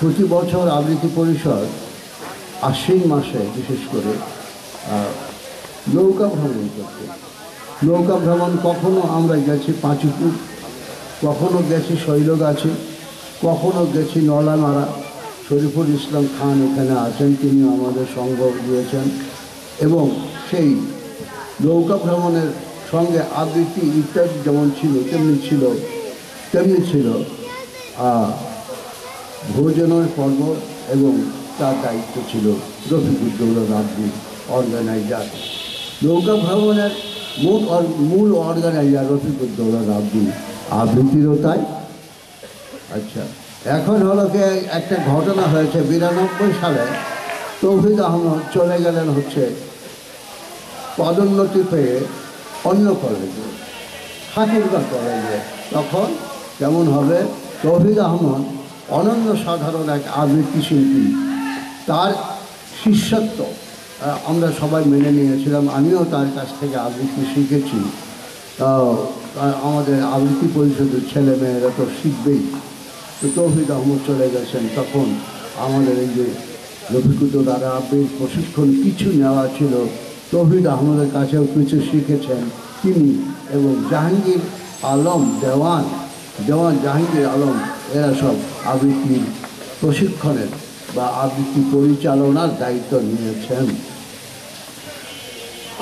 প্রতি বছর আবৃত্তি পরিষদ আশ্বিন মাসে বিশেষ করে নৌকা ভ্রমণ করতে। নৌকা ভ্রমণ কখনো আমরা গেছি পাঁচুপুর, কখনো গেছি শৈলগাছি, কখনো গেছি নলামারা। শরীফুল ইসলাম খান এখানে আছেন, তিনি আমাদের সঙ্গ দিয়েছেন। এবং সেই নৌকা ভ্রমণের সঙ্গে আবৃত্তি ইত্যাদি যেমন ছিল তেমনি ছিল ভোজনের পর্ব, এবং তার দায়িত্ব ছিল রফিকুদ্দৌলা রাব্বি, অর্গানাইজার। নৌকা ভ্রমণের মূল অর্গানাইজার রফিকুদ্দৌলা রাব্বি, আবৃত্তিরও তাই। আচ্ছা, এখন হলো কি, একটা ঘটনা হয়েছে 92 সালে তৌহিদ আহমদ চলে গেলেন হচ্ছে পদোন্নতি পেয়ে অন্য কলেজে, ঠাকুরগাঁ কলেজে। তখন কেমন হবে, তৌহিদ আহমদ অনন্য সাধারণ এক আবৃত্তি শিল্পী, তার শিষ্যত্ব আমরা সবাই মেনে নিয়েছিলাম। আমিও তার কাছ থেকে আবৃত্তি শিখেছি। আমাদের আবৃত্তি পরিষদের ছেলে মেয়েরা তো শিখবেই। তো তৌহিদ আহমদ চলে গেছেন, তখন আমাদের এই যে রফিকুদ্দৌলা রাব্বির প্রশিক্ষণ কিছু নেওয়া ছিল, তৌহিদ আহমদের কাছেও কিছু শিখেছেন তিনি। এবং জাহাঙ্গীর আলম, দেওয়ান জাহাঙ্গীর আলম, এরা সব আবৃত্তির প্রশিক্ষণের বা আবৃত্তি পরিচালনার দায়িত্ব নিয়েছেন।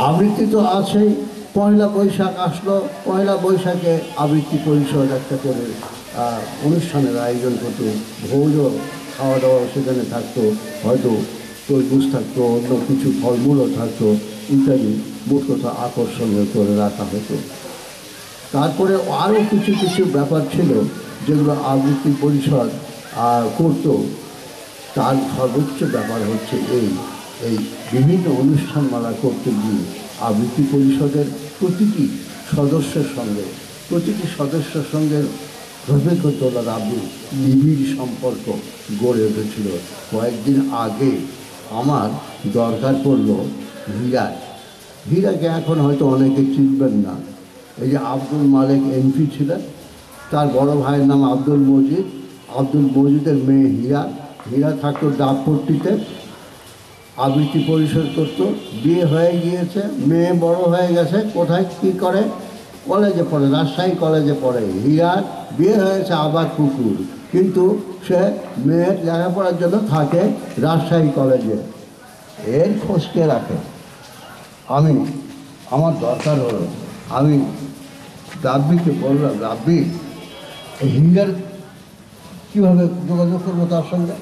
আবৃত্তি তো আছেই। পয়লা বৈশাখ আসলো, পয়লা বৈশাখে আবৃত্তি পরিষদ একটা করে অনুষ্ঠানের আয়োজন করতো। ভোজও, খাওয়া দাওয়া সেখানে থাকতো, হয়তো তরমুজ থাকতো, অন্য কিছু ফলমূলও থাকতো ইত্যাদি, মোট কথা আকর্ষণীয় করে রাখা হতো। তারপরে আরও কিছু ব্যাপার ছিল যেগুলো আবৃত্তি পরিষদ করত। তার সর্বোচ্চ ব্যাপার হচ্ছে এই বিভিন্ন অনুষ্ঠানমালা করতে গিয়ে আবৃত্তি পরিষদের প্রতিটি সদস্যের সঙ্গে রফিকুদ্দৌলা রাব্বির নিবিড় সম্পর্ক গড়ে উঠেছিল। কয়েকদিন আগে আমার দরকার পড়ল হীরাকে এখন হয়তো অনেকে চিনবেন না। এই যে আব্দুল মালেক এমপি ছিলেন, তার বড় ভাইয়ের নাম আব্দুল মজিদের মেয়ে হীরা থাকতো ডাকপট্টিতে, আবৃত্তি পরিষদ করতো। বিয়ে হয়ে গিয়েছে, মেয়ে বড় হয়ে গেছে, কোথায় কী করে, কলেজে পড়ে, রাজশাহী কলেজে পড়ে। হীরার বিয়ে হয়েছে আবার পুকুর, কিন্তু সে মেয়ের লেখাপড়ার জন্য থাকে রাজশাহী কলেজে। এর খোঁজকে রাখে। আমার দরকার হলো, আমি রাব্বিকে বললাম, রাব্বি হীরার কীভাবে যোগাযোগ করবো তার সঙ্গে?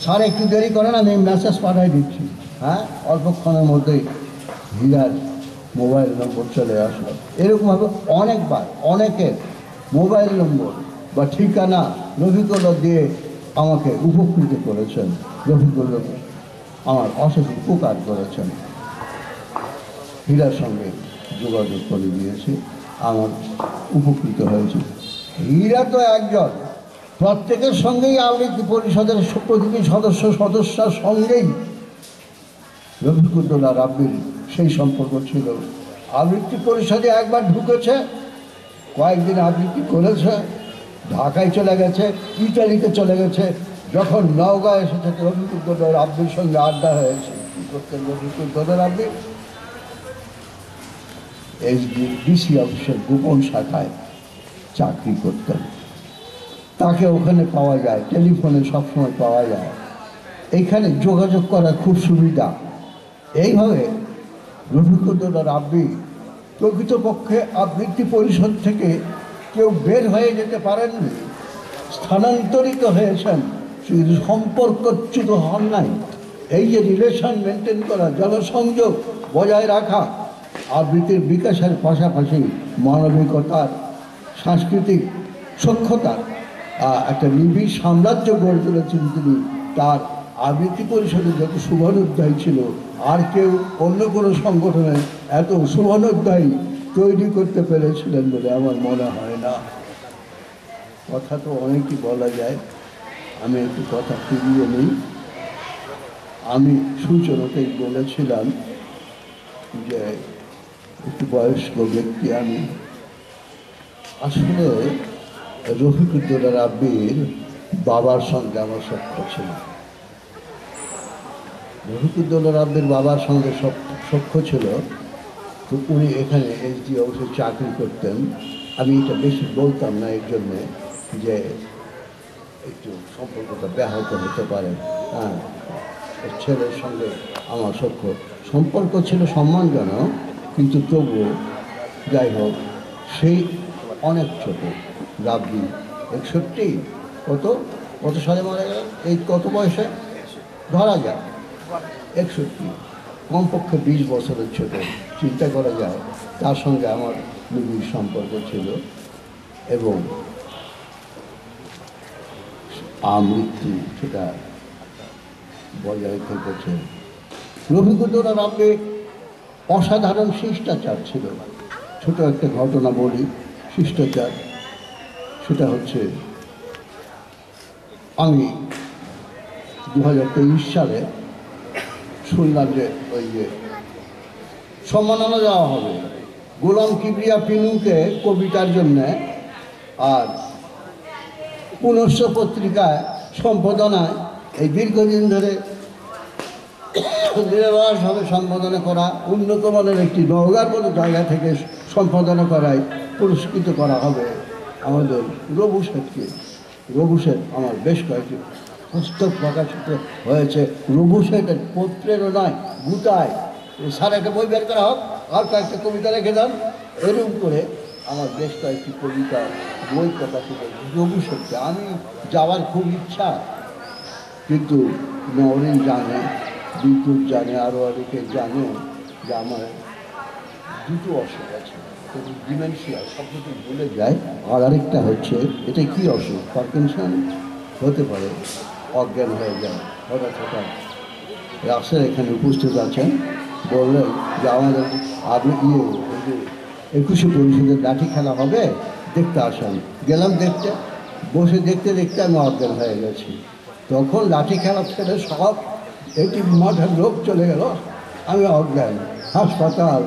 স্যার একটু দেরি করেন, আমি মেসেজ পাঠাই দিচ্ছি। হ্যাঁ, অল্পক্ষণের মধ্যেই হীরার মোবাইল নম্বর চলে আসলো। এরকমভাবে অনেকবার অনেকের মোবাইল নম্বর বা ঠিকানা রফিকুল্লাহ দিয়ে আমাকে উপকৃত করেছেন। রফিকুল্লাহ আমার অশেষ উপকার করেছেন। হীরার সঙ্গে যোগাযোগ করে দিয়েছে, আমার উপকৃত হয়েছে। হীরা তো একজন, প্রত্যেকের সঙ্গেই আবৃত্তি পরিষদের প্রতিটি সদস্যার সঙ্গেই রফিকুদ্দৌলা রাব্বির সেই সম্পর্ক ছিল। আবৃত্তি পরিষদে একবার ঢুকেছে, কয়েকদিন আবৃত্তি করেছে, ঢাকায় চলে গেছে, ইটালিতে চলে গেছে। যখন নওগাঁ এসেছে রফিকুদ্দৌলা রাব্বির সঙ্গে আড্ডা হয়েছে। কী করতেন রফিকুদ্দৌলা রাব্বি? ডিসি অফিসের গোপন শাখায় চাকরি করতেন। তাকে ওখানে পাওয়া যায়, টেলিফোনে সবসময় পাওয়া যায়, এইখানে যোগাযোগ করা খুব সুবিধা। এইভাবে রফিকুদ্দৌলা রাব্বি প্রকৃতপক্ষে আবৃত্তি পরিষদ থেকে কেউ বের হয়ে যেতে পারেননি, স্থানান্তরিত হয়েছেন, শুধু সম্পর্কচ্যুত হন নাই। এই যে রিলেশন মেনটেন করা, জনসংযোগ বজায় রাখা, আবৃত্তির বিকাশের পাশাপাশি মানবিকতার, সাংস্কৃতিক সক্ষতার একটা নিবিড় সাম্রাজ্য গড়ে তুলেছেন তিনি। তার আবৃত্তি পরিষদে যত শুভানুধ্যায়ী ছিল, আর কেউ অন্য কোনো সংগঠনে এত শুভানুধ্যায়ী তৈরি করতে পেরেছিলেন বলে আমার মনে হয় না। কথা তো অনেকই বলা যায়, আমি একটু কথা ফিরিয়ে নিই। আমি সূচনাতেই বলেছিলাম যে একটু বয়স্ক ব্যক্তি আমি। আসলে রফিকুদ্দৌলা রাব্বির বাবার সঙ্গে আমার সখ্য ছিল। রফিকুদ্দৌলা রাব্বির বাবার সঙ্গে সখ্য ছিল। তো উনি এখানে এসডি অফিসে চাকরি করতেন। আমি এটা বেশি বলতাম না এর জন্যে যে একটু সম্পর্কটা ব্যাহত হতে পারে। হ্যাঁ, ছেলের সঙ্গে আমার সখ্য সম্পর্ক ছিল সম্মানজনক, কিন্তু তবুও যাই হোক, সেই অনেক ছোট রাব্বি 61 কত সালে মারা গেল, এই কত বয়সে ধরা যায় 61, কমপক্ষে 20 বছরের ছোট। চিন্তা করা যায় তার সঙ্গে আমার নিবিড় সম্পর্ক ছিল এবং আমৃত্যু সেটা বজায় থেকেছে। রফিকুদ্দৌলা রাব্বি অসাধারণ শিষ্টাচার ছিল। ছোট একটা ঘটনা বলি, শিষ্টাচার। সেটা হচ্ছে আমি 2023 সালে শুনলাম যে ওই যে সম্মাননা দেওয়া হবে গোলাম কিবরিয়া পিনুকে কবিতার জন্যে, আর পুনশ্চ পত্রিকায় সম্পাদনায় এই দীর্ঘদিন ধরে নিরলসভাবে সম্পাদনা করা, উন্নত মানের একটি নওগাঁর মতো জায়গা থেকে সম্পাদনা করায় পুরস্কৃত করা হবে আমাদের রবু শেঠকে। রবু শেঠ আমার বেশ কয়েকটি পুস্তক প্রকাশিত হয়েছে। রবু শেঠের পত্রেরও নয়, গুতায় স্যার একটা বই বের করা হোক, আর কয়েকটা কবিতা রেখে দেন, এরকম করে আমার বেশ কয়েকটি কবিতা বই প্রকাশিত রবু শেঠকে। আমি যাওয়ার খুব ইচ্ছা, কিন্তু নওরিন জানে, বিদ্যুৎ জানে, আরও অনেকে জানে যে আমার দুটো অসুখ আছে। ডিমেনশিয়া শব্দটি ভুলে যায়। আর আরেকটা হচ্ছে, এটা কি অসুখ? পার্কিনসন হতে পারে, অজ্ঞান হয়ে যায় হঠাৎ হঠাৎ। রাস্তার এখানে উপস্থিত আছেন, বললেন যে আমাদের আপনি 21শে পরিষদের লাঠি খেলা হবে, দেখতে আসেন। গেলাম দেখতে, বসে দেখতে দেখতে আমি অজ্ঞান হয়ে গেছি। তখন লাঠি খেলা ছেড়ে সব একটি মাঠের লোক চলে গেল, আমি অজ্ঞান, হাসপাতাল,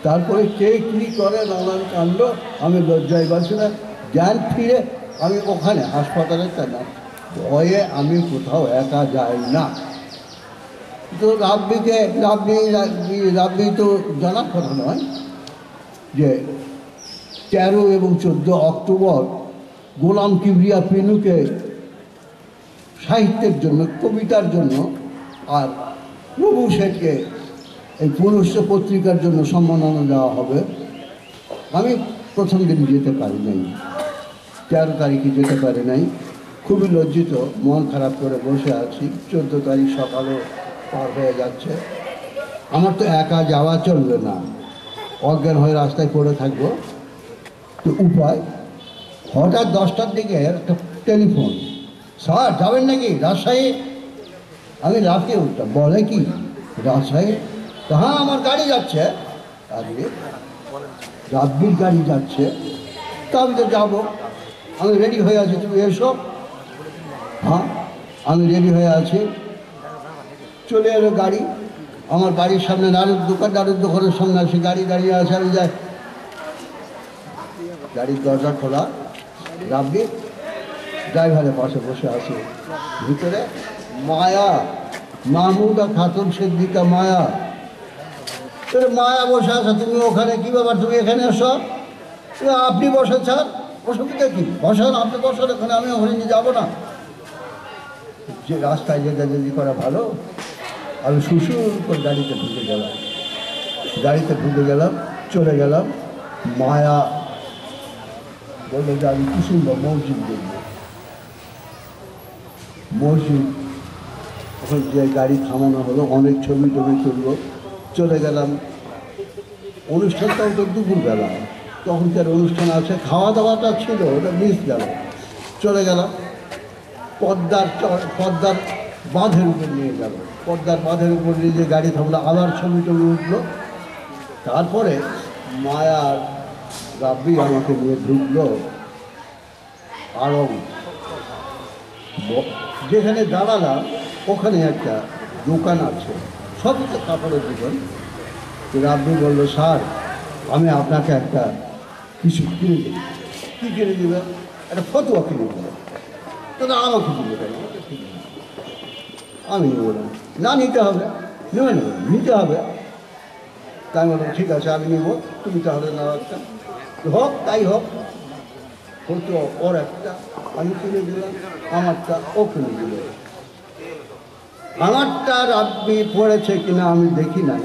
তারপরে কে কী করে নানান কাণ্ড, আমি লজ্জায় বাঁচি না। জ্ঞান ফিরে আমি ওখানে হাসপাতালে, তা না ভয়ে আমি কোথাও একা যাই না। তো রাব্বি তো জানার কথা নয় যে 13 এবং 14 অক্টোবর গোলাম কিবরিয়া পিনুকে সাহিত্যের জন্য, কবিতার জন্য, আর রবু শেঠকে এই পুনশ্চ পত্রিকার জন্য সম্মাননা দেওয়া হবে। আমি প্রথম দিন যেতে পারি নাই, 13 তারিখে যেতে পারি নাই, খুবই লজ্জিত, মন খারাপ করে বসে আছি। 14 তারিখ সকালও পার হয়ে যাচ্ছে। আমার তো একা যাওয়া চলবে না, অজ্ঞান হয়ে রাস্তায় পড়ে থাকবো। তো উপায়, হঠাৎ 10টার দিকে একটা টেলিফোন, স্যার যাবেন নাকি রাজশাহী? আমি লাফিয়ে উঠলাম, বলে কি রাজশাহী? হ্যাঁ আমার গাড়ি যাচ্ছে। আরে রাব্বির গাড়ি যাচ্ছে, তা আমি তো যাবো, আমি রেডি হয়ে আছি, তুমি এসো। হ্যাঁ আমি রেডি হয়ে আছি। চলে এলো গাড়ি, আমার বাড়ির সামনে নাড়ুর দোকানের সামনে আসে, গাড়ি দাঁড়িয়ে আছে, আমি যাই, গাড়ির দরজা খোলা, রাব্বি ড্রাইভারের পাশে বসে আছে, ভিতরে মায়া, মাহমুদা খাতুন সিদ্দিকা মায়া, মায়া বসে আছে। তুমি ওখানে কি ব্যাপার, তুমি এখানে এসো? আপনি বসেন স্যার, অসুবিধা কি, বসেন, আপনি বসেন এখানে, আমি ওখানে নিয়ে যাবো না। যে রাস্তায় যেতে করা ভালো। আমি সুসুর করে গাড়িতে ঢুকে গেলাম, চলে গেলাম। মায়া বললো যে আমি কি শুনবো, মসজিদ দেখবো। মসজিদ ওখানে যে গাড়ি থামানো হলো, অনেক ছবি তুললো, চলে গেলাম। অনুষ্ঠানটাও তো দুপুরবেলা, তখনকার অনুষ্ঠান আছে, খাওয়া দাওয়াটা ছিল, ওটা মিস গেল। চলে গেলাম পদ্মার বাঁধের উপর নিয়ে গেল, পদ্মার বাঁধের উপর নিয়ে যে গাড়ি থামলো, আবার ছবি উঠলো। তারপরে মায়ার রাব্বি আমাকে নিয়ে ঢুকলো আড়ং, যেখানে দাঁড়ালাম ওখানে একটা দোকান আছে, সবই তো কাপড়ের দোকান। রাব্বি বললো, স্যার আমি আপনাকে একটা কিছু কিনে দিই। কী কিনে দেবেন? একটা ফতুয়া কিনে দেবেন। তো আমাকে দিবে কেন? আমি বললাম না, নিতে হবে, নিতে হবে। তাই বললাম ঠিক আছে আমি নেব, তুমি তাহলে না একটা হোক, তাই হোক। ফতুয়া ওর একটা আমি কিনে দিলাম, আমারটা ও কিনে দিল। আমারটা রাব্বি পড়েছে কিনা আমি দেখি নাই,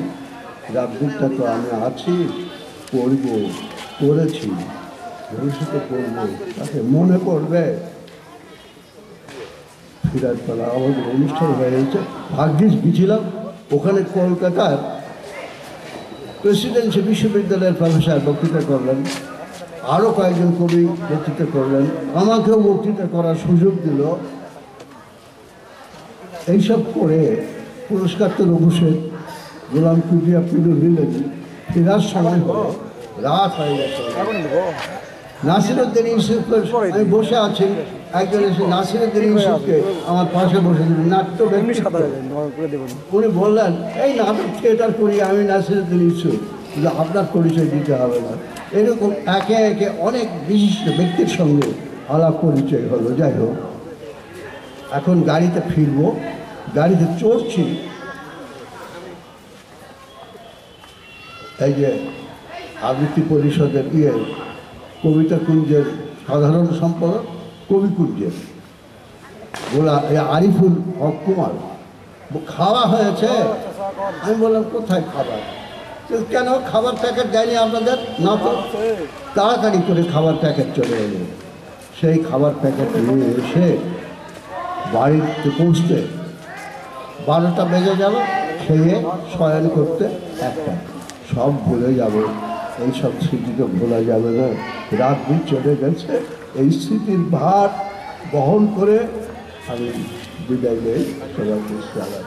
রাব্বিরটা তো আমি আছি, পড়বো, পড়েছি, ভবিষ্যতে পড়বো, তাকে মনে পড়বে। ফিরার পালা আমাদের অনুষ্ঠান হয়ে গেছে, ভাগ্যিস গিয়েছিলাম ওখানে। কলকাতার প্রেসিডেন্সি বিশ্ববিদ্যালয়ের প্রফেসর বক্তৃতা করলেন, আরও কয়েকজন কবি বক্তৃতা করলেন, আমাকেও বক্তৃতা করার সুযোগ দিল। এইসব করে পুরস্কার তো রঘুশেখ, গোলাম কুজিয়া পিলু নিলেন। ফেরার সময় হলো, রাত হয়ে গেছে। নাসিরুদ্দিন ইউসুফের আমি বসে আছি, একজন এসে নাসিরুদ্দিন ইউসুফকে আমার পাশে বসে দিলেন, নাট্য ব্যক্তিত্ব। উনি বললেন, এই নাটক থিয়েটার করি আমি নাসিরুদ্দিন ইউসুফ, কিন্তু আপনার পরিচয় দিতে হবে না। এরকম একে একে অনেক বিশিষ্ট ব্যক্তির সঙ্গে আলাপ পরিচয় হলো। যাই হোক, এখন গাড়িতে ফিরবো, গাড়িতে চড়ছি, এই যে আবৃত্তি পরিষদের কবিতা কুঞ্জের সাধারণ সম্পাদক, কবিকুঞ্জের আরিফুল হক কুমার, খাওয়া হয়েছে। আমি বললাম কোথায় খাবার? কেন খাবার প্যাকেট দেয়নি আপনাদের? না তো। তাড়াতাড়ি করে খাবার প্যাকেট চলে এলো। সেই খাবার প্যাকেট নিয়ে এসে বাড়িতে পৌঁছতে 12টা বেজে যাবে, খেয়ে শয়ন করতে 1টা। সব ভুলে যাব, এইসব স্মৃতি তো ভোলা যাবে না। রাত দিন চলে গেছে, এই স্মৃতির ভার বহন করে আমি বিদায় নেই। সবাইকে সালাম।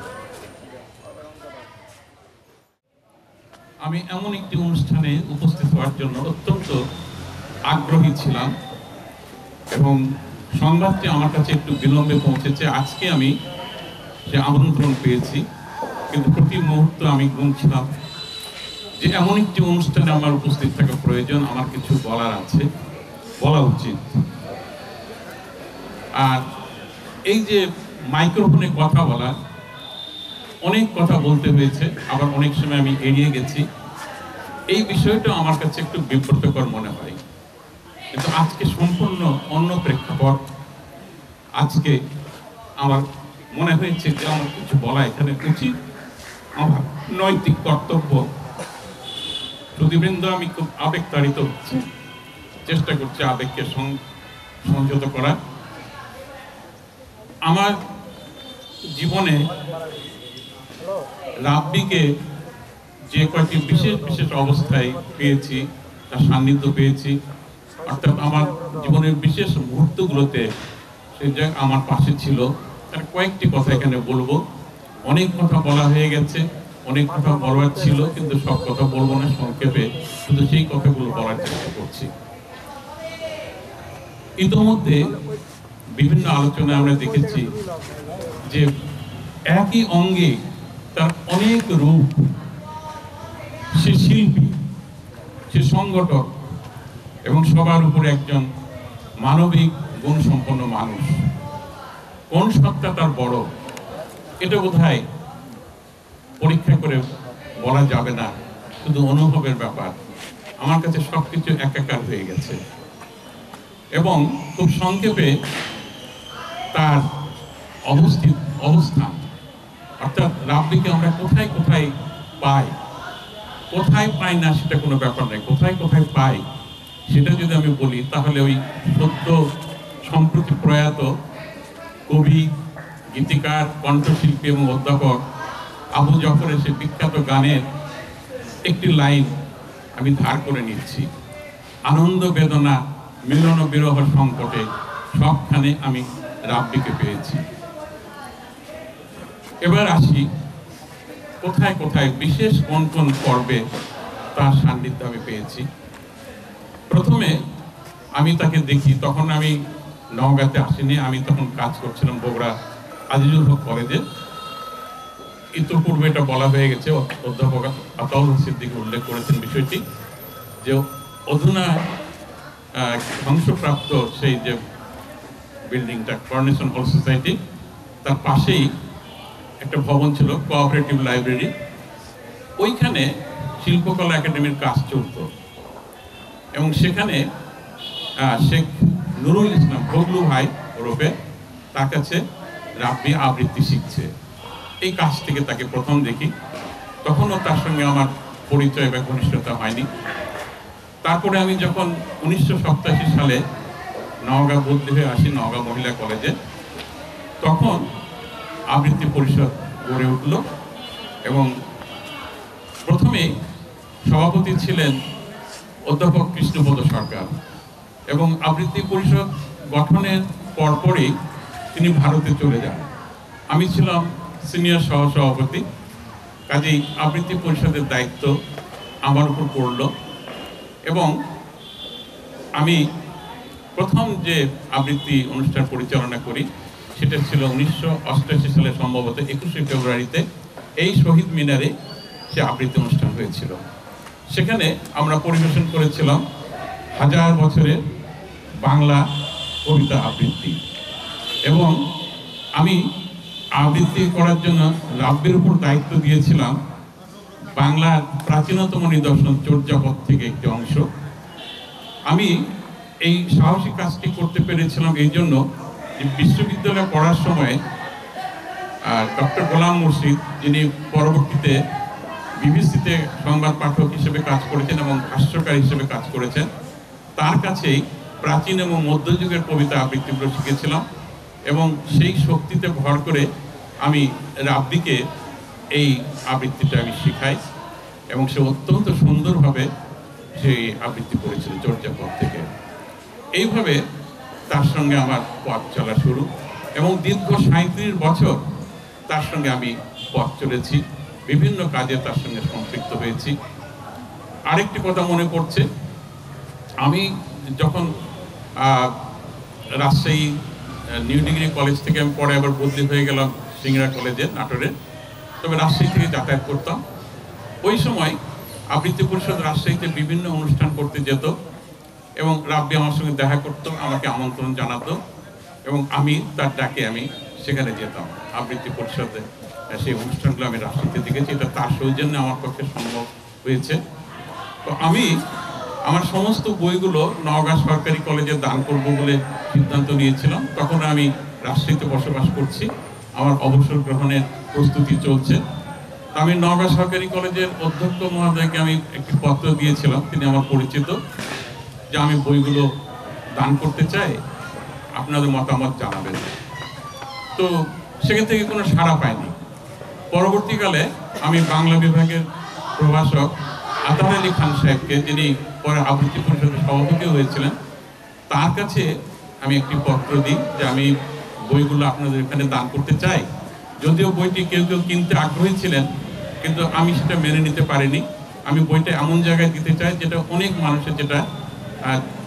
আমি এমন একটি অনুষ্ঠানে উপস্থিত হওয়ার জন্য অত্যন্ত আগ্রহী ছিলাম এবং সংবাদটি আমার কাছে একটু বিলম্বে পৌঁছেছে। আজকে আমি সে আমন্ত্রণ পেয়েছি, কিন্তু প্রতি মুহূর্তে আমি গুনছিলাম যে এমন একটি অনুষ্ঠানে আমার উপস্থিত থাকা প্রয়োজন, আমার কিছু বলার আছে, বলা উচিত। আর এই যে মাইক্রোফোনে কথা বলা, অনেক কথা বলতে হয়েছে, আবার অনেক সময় আমি এড়িয়ে গেছি। এই বিষয়টা আমার কাছে একটু বিব্রতকর মনে হয়, কিন্তু আজকে সম্পূর্ণ অন্য প্রেক্ষাপট। আজকে আমার মনে হয়েছে যে আমার কিছু বলা এখানে উচিত, আমার নৈতিক কর্তব্য। শ্রুতিবৃন্দ, আমি খুব আবেগতাড়িত হচ্ছি, চেষ্টা করছি আবেগকে সংযত করা। আমার জীবনে রাব্বিকে যে কয়েকটি বিশেষ বিশেষ অবস্থায় পেয়েছি, তার সান্নিধ্য পেয়েছি, অর্থাৎ আমার জীবনের বিশেষ মুহূর্তগুলোতে সে যে আমার পাশে ছিল, তার কয়েকটি কথা এখানে বলবো। অনেক কথা বলা হয়ে গেছে, অনেক কথা বলার ছিল, কিন্তু সব কথা বলবো না, সংক্ষেপে শুধু সেই কথাগুলো বলার চেষ্টা করছি। ইতোমধ্যে বিভিন্ন আলোচনায় আমরা দেখেছি যে একই অঙ্গে তার অনেক রূপ। সে শিল্পী, সে সংগঠক এবং সবার উপরে একজন মানবিক গুণসম্পন্ন মানুষ। কোন সত্তা তার বড় এটা বোধহয় পরীক্ষা করে বলা যাবে না, শুধু অনুভবের ব্যাপার। আমার কাছে সবকিছু একাকার হয়ে গেছে এবং খুব সংক্ষেপে তার অবস্থান, অর্থাৎ রাব্বিকে আমরা কোথায় কোথায় পাই, কোথায় পাই না সেটা কোনো ব্যাপার নেই, কোথায় কোথায় পাই সেটা যদি আমি বলি তাহলে ওই সদ্য সম্প্রতি প্রয়াত কবি, গীতিকার, কণ্ঠশিল্পী এবং অধ্যাপক আবু জাফরের সে বিখ্যাত গানের একটি লাইন আমি ধার করে নিচ্ছি। আনন্দ বেদনা মিলন বিরহ সংকটে সবখানে আমি রাব্বিকে পেয়েছি। এবার আসি কোথায় কোথায় বিশেষ কোন কোন পর্বে তার সান্নিধ্য আমি পেয়েছি। প্রথমে আমি তাকে দেখি, তখন আমি নওগাঁতে আসিনি, আমি তখন কাজ করছিলাম বগুড়া আজিজুল হক কলেজে। ইতিপূর্বে এটা বলা হয়ে গেছে, অধ্যাপক আতাউল সিদ্দিকী উল্লেখ করেছেন বিষয়টি, যে অধুনা ধ্বংসপ্রাপ্ত সেই যে বিল্ডিংটা করোনেশন হল সোসাইটি, তার পাশেই একটা ভবন ছিল কোঅপারেটিভ লাইব্রেরি। ওইখানে শিল্পকলা একাডেমির কাজ চলত এবং সেখানে শেখ নুরুল ইসলাম ভগলু ভাই ওরফে তার কাছে রাব্বি আবৃত্তি শিখছে। এই কাজ থেকে তাকে প্রথম দেখি, তখনও তার সঙ্গে আমার পরিচয় বা ঘনিষ্ঠতা হয়নি। তারপরে আমি যখন 1987 সালে নওগাঁ বদলি হয়ে আসি নওগাঁ মহিলা কলেজে, তখন আবৃত্তি পরিষদ গড়ে উঠল এবং প্রথমে সভাপতি ছিলেন অধ্যাপক কৃষ্ণপদ সরকার এবং আবৃত্তি পরিষদ গঠনের পরপরই তিনি ভারতে চলে যান। আমি ছিলাম সিনিয়র সহসভাপতি, কাজেই আবৃত্তি পরিষদের দায়িত্ব আমার উপর পড়ল এবং আমি প্রথম যে আবৃত্তি অনুষ্ঠান পরিচালনা করি সেটা ছিল 1988 সালে সম্ভবত 21শে ফেব্রুয়ারিতে এই শহীদ মিনারে সে আবৃত্তি অনুষ্ঠান হয়েছিল। সেখানে আমরা পরিবেশন করেছিলাম 1000 বছরের বাংলা কবিতা আবৃত্তি এবং আমি আবৃত্তি করার জন্য রাব্বির উপর দায়িত্ব দিয়েছিলাম বাংলার প্রাচীনতম নিদর্শন চর্যাপদ থেকে একটি অংশ। আমি এই সাহসী কাজটি করতে পেরেছিলাম এই জন্য যে বিশ্ববিদ্যালয়ে পড়ার সময় ডক্টর গোলাম মুর্শিদ, যিনি পরবর্তীতে বিবিসিতে সংবাদ পাঠক হিসেবে কাজ করেছেন এবং ভাষ্যকার হিসেবে কাজ করেছেন, তার কাছেই প্রাচীন এবং মধ্যযুগের কবিতা আবৃত্তিগুলো শিখেছিলাম এবং সেই শক্তিতে ভর করে আমি রাব্বিকে এই আবৃত্তিটা আমি শিখাই এবং সে অত্যন্ত সুন্দরভাবে সেই আবৃত্তি করেছিল চর্যাপদ থেকে। এইভাবে তার সঙ্গে আমার পথ চলা শুরু এবং দীর্ঘ 37 বছর তার সঙ্গে আমি পথ চলেছি, বিভিন্ন কাজে তার সঙ্গে সম্পৃক্ত হয়েছি। আরেকটি কথা মনে পড়ছে, আমি যখন রাজশাহী নিউ ডিগ্রি কলেজ থেকে আমি পরে আবার বদলি হয়ে গেলাম সিংড়া কলেজে নাটোরে, তবে রাজশাহী থেকে যাতায়াত করতাম। ওই সময় আবৃত্তি পরিষদ রাজশাহীতে বিভিন্ন অনুষ্ঠান করতে যেত এবং রাব্বি আমার সঙ্গে দেখা করতো, আমাকে আমন্ত্রণ জানাতো এবং আমি তার ডাকে আমি সেখানে যেতাম। আবৃত্তি পরিষদে সেই অনুষ্ঠানগুলো আমি রাজশাহীতে দেখেছি, এটা তার সৌজন্যে আমার পক্ষে সম্ভব হয়েছে। তো আমি আমার সমস্ত বইগুলো নওগাঁ সরকারি কলেজে দান করব বলে সিদ্ধান্ত নিয়েছিলাম। তখন আমি রাজশাহীতে বসবাস করছি, আমার অবসর গ্রহণের প্রস্তুতি চলছে। আমি নওগাঁ সরকারি কলেজের অধ্যক্ষ মহোদয়কে আমি একটি পত্র দিয়েছিলাম, তিনি আমার পরিচিত, যে আমি বইগুলো দান করতে চাই, আপনাদের মতামত জানাবেন। তো সেখান থেকে কোনো সাড়া পাইনি। পরবর্তীকালে আমি বাংলা বিভাগের প্রভাষক আতার আলী খান সাহেবকে, যিনি পরে আবৃত্তি পরিষদের সভাপতি হয়েছিলেন, তার কাছে আমি একটি পত্র দিই যে আমি বইগুলো আপনাদের এখানে দান করতে চাই। যদিও বইটি কেউ কেউ কিনতে আগ্রহী ছিলেন, কিন্তু আমি সেটা মেনে নিতে পারিনি। আমি বইটা এমন জায়গায় দিতে চাই যেটা অনেক মানুষের যেটা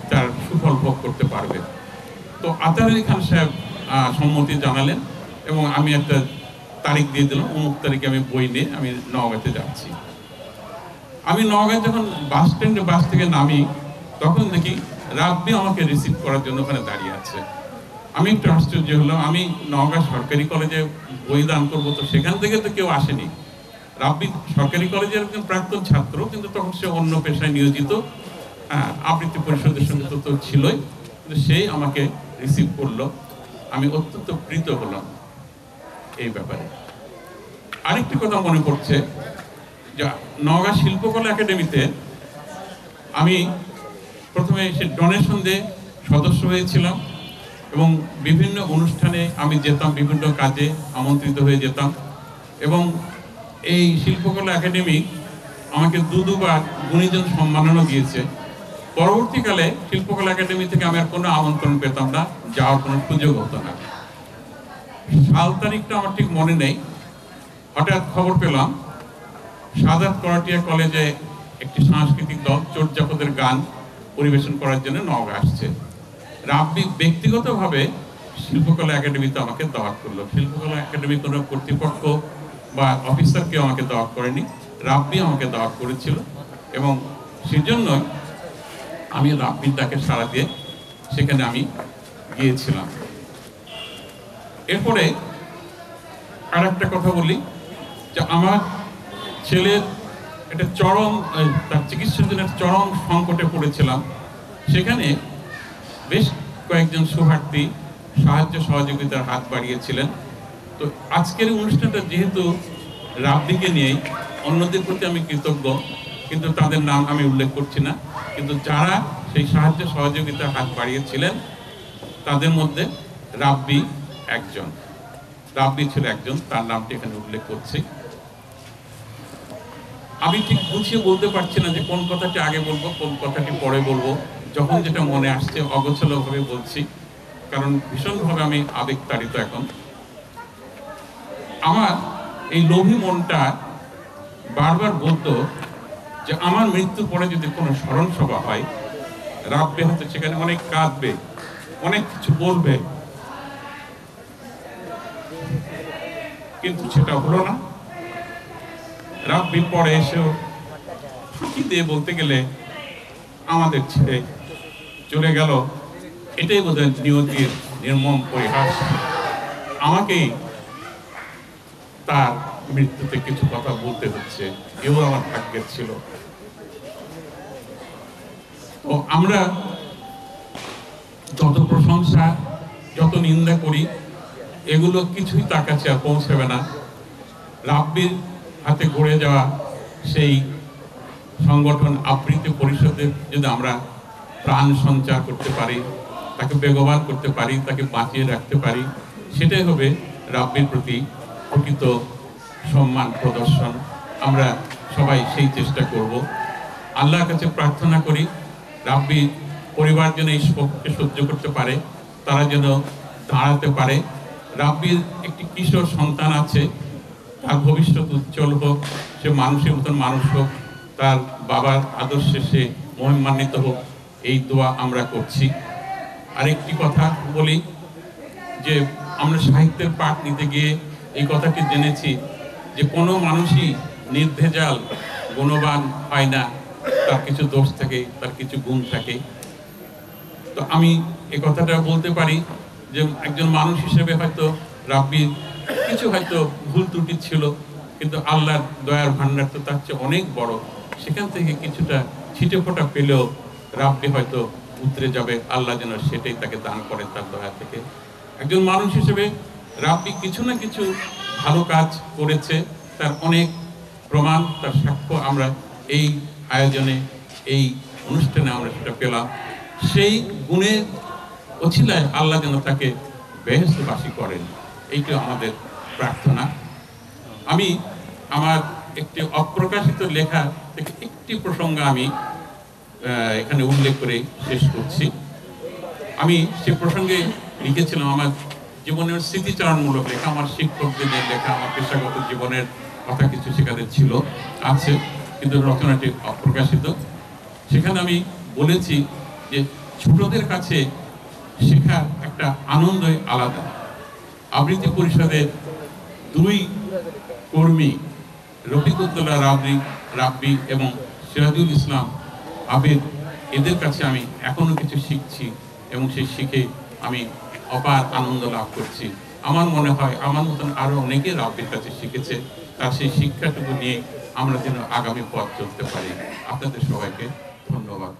তার সুফল ভোগ করতে পারবে। তো আতার আলী খান সাহেব সম্মতি জানালেন এবং আমি একটা তারিখ দিয়ে দিলাম, অমুক তারিখে আমি বই নিয়ে আমি নওগাঁতে যাচ্ছি। আমি নওগাঁয় যখন বাস স্ট্যান্ডে বাস থেকে নামি তখন দেখি রাব্বি আমাকে রিসিভ করার জন্য ওখানে দাঁড়িয়ে আছে। আমি একটু আশ্চর্য হলাম, আমি নওগাঁ সরকারি কলেজে বই দান করবো, তো সেখান থেকে তো কেউ আসেনি। রাব্বি সরকারি কলেজের একজন প্রাক্তন ছাত্র, কিন্তু তখন সে অন্য পেশায় নিয়োজিত, আবৃত্তি পরিষদের সঙ্গে তো ছিলই, কিন্তু সেই আমাকে রিসিভ করলো। আমি অত্যন্ত প্রীত হলাম এই ব্যাপারে। আরেকটি কথা মনে পড়ছে যে নওগাঁ শিল্পকলা একাডেমিতে আমি প্রথমে সে ডোনেশন দিয়ে সদস্য হয়েছিলাম এবং বিভিন্ন অনুষ্ঠানে আমি যেতাম, বিভিন্ন কাজে আমন্ত্রিত হয়ে যেতাম এবং এই শিল্পকলা একাডেমি আমাকে দুবার গুণীজন সম্মাননা দিয়েছে। পরবর্তীকালে শিল্পকলা একাডেমি থেকে আমি আর কোনো আমন্ত্রণ পেতাম না, যাওয়ার কোনো সুযোগ হতো না। সাল তারিখটা আমার ঠিক মনে নেই, হঠাৎ খবর পেলাম সাদাত করাটিয়া কলেজে একটি সাংস্কৃতিক দল চোরজাপদের গান পরিবেশন করার জন্য নওগাঁ আসছে। রাব্বি ব্যক্তিগতভাবে শিল্পকলা একাডেমিতে আমাকে দাওয়াত করলো। শিল্পকলা একাডেমি কোনো কর্তৃপক্ষ বা অফিসার কেউ আমাকে দাওয়াত করেনি, রাব্বি আমাকে দাওয়াত করেছিল এবং সেজন্যই আমি রাব্বির ডাকে সাড়া দিয়ে সেখানে আমি গিয়েছিলাম। এরপরে আর একটা কথা বলি যে আমার ছেলের একটা চরম, তার চিকিৎসার জন্য চরম সংকটে পড়েছিলাম। সেখানে বেশ কয়েকজন সুহার্থী সাহায্য সহযোগিতার হাত বাড়িয়েছিলেন। তো আজকের অনুষ্ঠানটা যেহেতু রাব্বিকে নিয়েই, অন্যদের প্রতি আমি কৃতজ্ঞ, কিন্তু তাদের নাম আমি উল্লেখ করছি না, কিন্তু যারা সেই সাহায্য সহযোগিতার হাত বাড়িয়েছিলেন তাদের মধ্যে রাব্বি একজন। রাব্বি ছিল একজন, তার নামটি এখানে উল্লেখ করছি। আমি ঠিক গুছিয়ে বলতে পারছি না যে কোন কথাটি আগে বলবো, কোন কথাটি পরে বলবো। যখন যেটা মনে আসছে অগোছালোভাবে বলছি, কারণ ভীষণভাবে আমি আবেগতাড়িত এখন। আমার এই লোভী মনটা বারবার বলতো যে আমার মৃত্যুর পরে যদি কোনো স্মরণ সভা হয়, রাব্বি হয়তো সেখানে অনেক কাঁদবে, অনেক কিছু বলবে, কিন্তু সেটা হলো না। রাব্বি পরে এসেও ফাঁকি দিয়ে বলতে গেলে আমাদের ছেড়ে চলে গেল, এটাই বোধহয় নিয়তির নির্মম পরিহাস। আমাকেই তার মৃত্যুতে কিছু কথা বলতে হচ্ছে, এও আমার ভাগ্যের ছিল। তো আমরা যত প্রশংসা, যত নিন্দা করি, এগুলো কিছুই তার কাছে আর পৌঁছাবে না। রাব্বির হাতে গড়ে যাওয়া সেই সংগঠন আবৃত্তি পরিষদে যদি আমরা প্রাণ সঞ্চার করতে পারি, তাকে বেগবান করতে পারি, তাকে বাঁচিয়ে রাখতে পারি, সেটাই হবে রাব্বির প্রতি প্রকৃত সম্মান প্রদর্শন। আমরা সবাই সেই চেষ্টা করব। আল্লাহর কাছে প্রার্থনা করি রাব্বি পরিবার যেন এই শোককে সহ্য করতে পারে, তারা যেন দাঁড়াতে পারে। রাব্বির একটি কিশোর সন্তান আছে, তার ভবিষ্যৎ উজ্জ্বল হোক, সে মানুষের মতন মানুষ হোক, তার বাবার আদর্শে সে মহিমান্বিত হোক, এই দোয়া আমরা করছি। আরেকটি কথা বলি যে আমরা সাহিত্যের পাঠ নিতে গিয়ে এই কথাটি জেনেছি যে কোনো মানুষই নির্ভেজাল গুণবান হয় না, তার কিছু দোষ থাকে, তার কিছু গুণ থাকে। তো আমি এই কথাটা বলতে পারি যে একজন মানুষ হিসেবে হয়তো রাব্বির কিছু হয়তো ভুল ত্রুটি ছিল, কিন্তু আল্লাহর দয়ার ভান্ডার তো তার চেয়ে অনেক বড়। সেখান থেকে কিছুটা ছিটে ফোটা পেলেও রাব্বি হয়তো উতরে যাবে, আল্লাহ যেন সেটাই তাকে দান করেন তার দয়া থেকে। একজন মানুষ হিসেবে রাব্বি কিছু না কিছু ভালো কাজ করেছে, তার অনেক প্রমাণ, তার সাক্ষ্য আমরা এই আয়োজনে, এই অনুষ্ঠানে আমরা সেটা পেলাম। সেই গুণের অছিলায় আল্লাহ যেন তাকে বেহেশতবাসী করেন, এইটা আমাদের প্রার্থনা। আমি আমার একটি অপ্রকাশিত লেখা থেকে একটি প্রসঙ্গ আমি এখানে উল্লেখ করে শেষ করছি। আমি সে প্রসঙ্গে লিখেছিলাম আমার জীবনের স্মৃতিচারণমূলক লেখা, আমার শিক্ষকদের লেখা, আমার পেশাগত জীবনের কথা কিছু সেখানে ছিল, আছে, কিন্তু রচনাটি অপ্রকাশিত। সেখানে আমি বলেছি যে ছোটদের কাছে শেখার একটা আনন্দই আলাদা। আবৃত্তি পরিষদের দুই কর্মী রফিকুদ্দৌলা রাব্বি এবং সিরাজুল ইসলাম আবেদ, এদের কাছে আমি এখনো কিছু শিখছি এবং সেই শিখে আমি অপার আনন্দ লাভ করছি। আমার মনে হয় আমার মতন আরও অনেকে রাব্বির কাছে শিখেছে, তার সেই শিক্ষাটুকু নিয়ে আমরা যেন আগামী পথ চলতে পারি। আপনাদের সবাইকে ধন্যবাদ।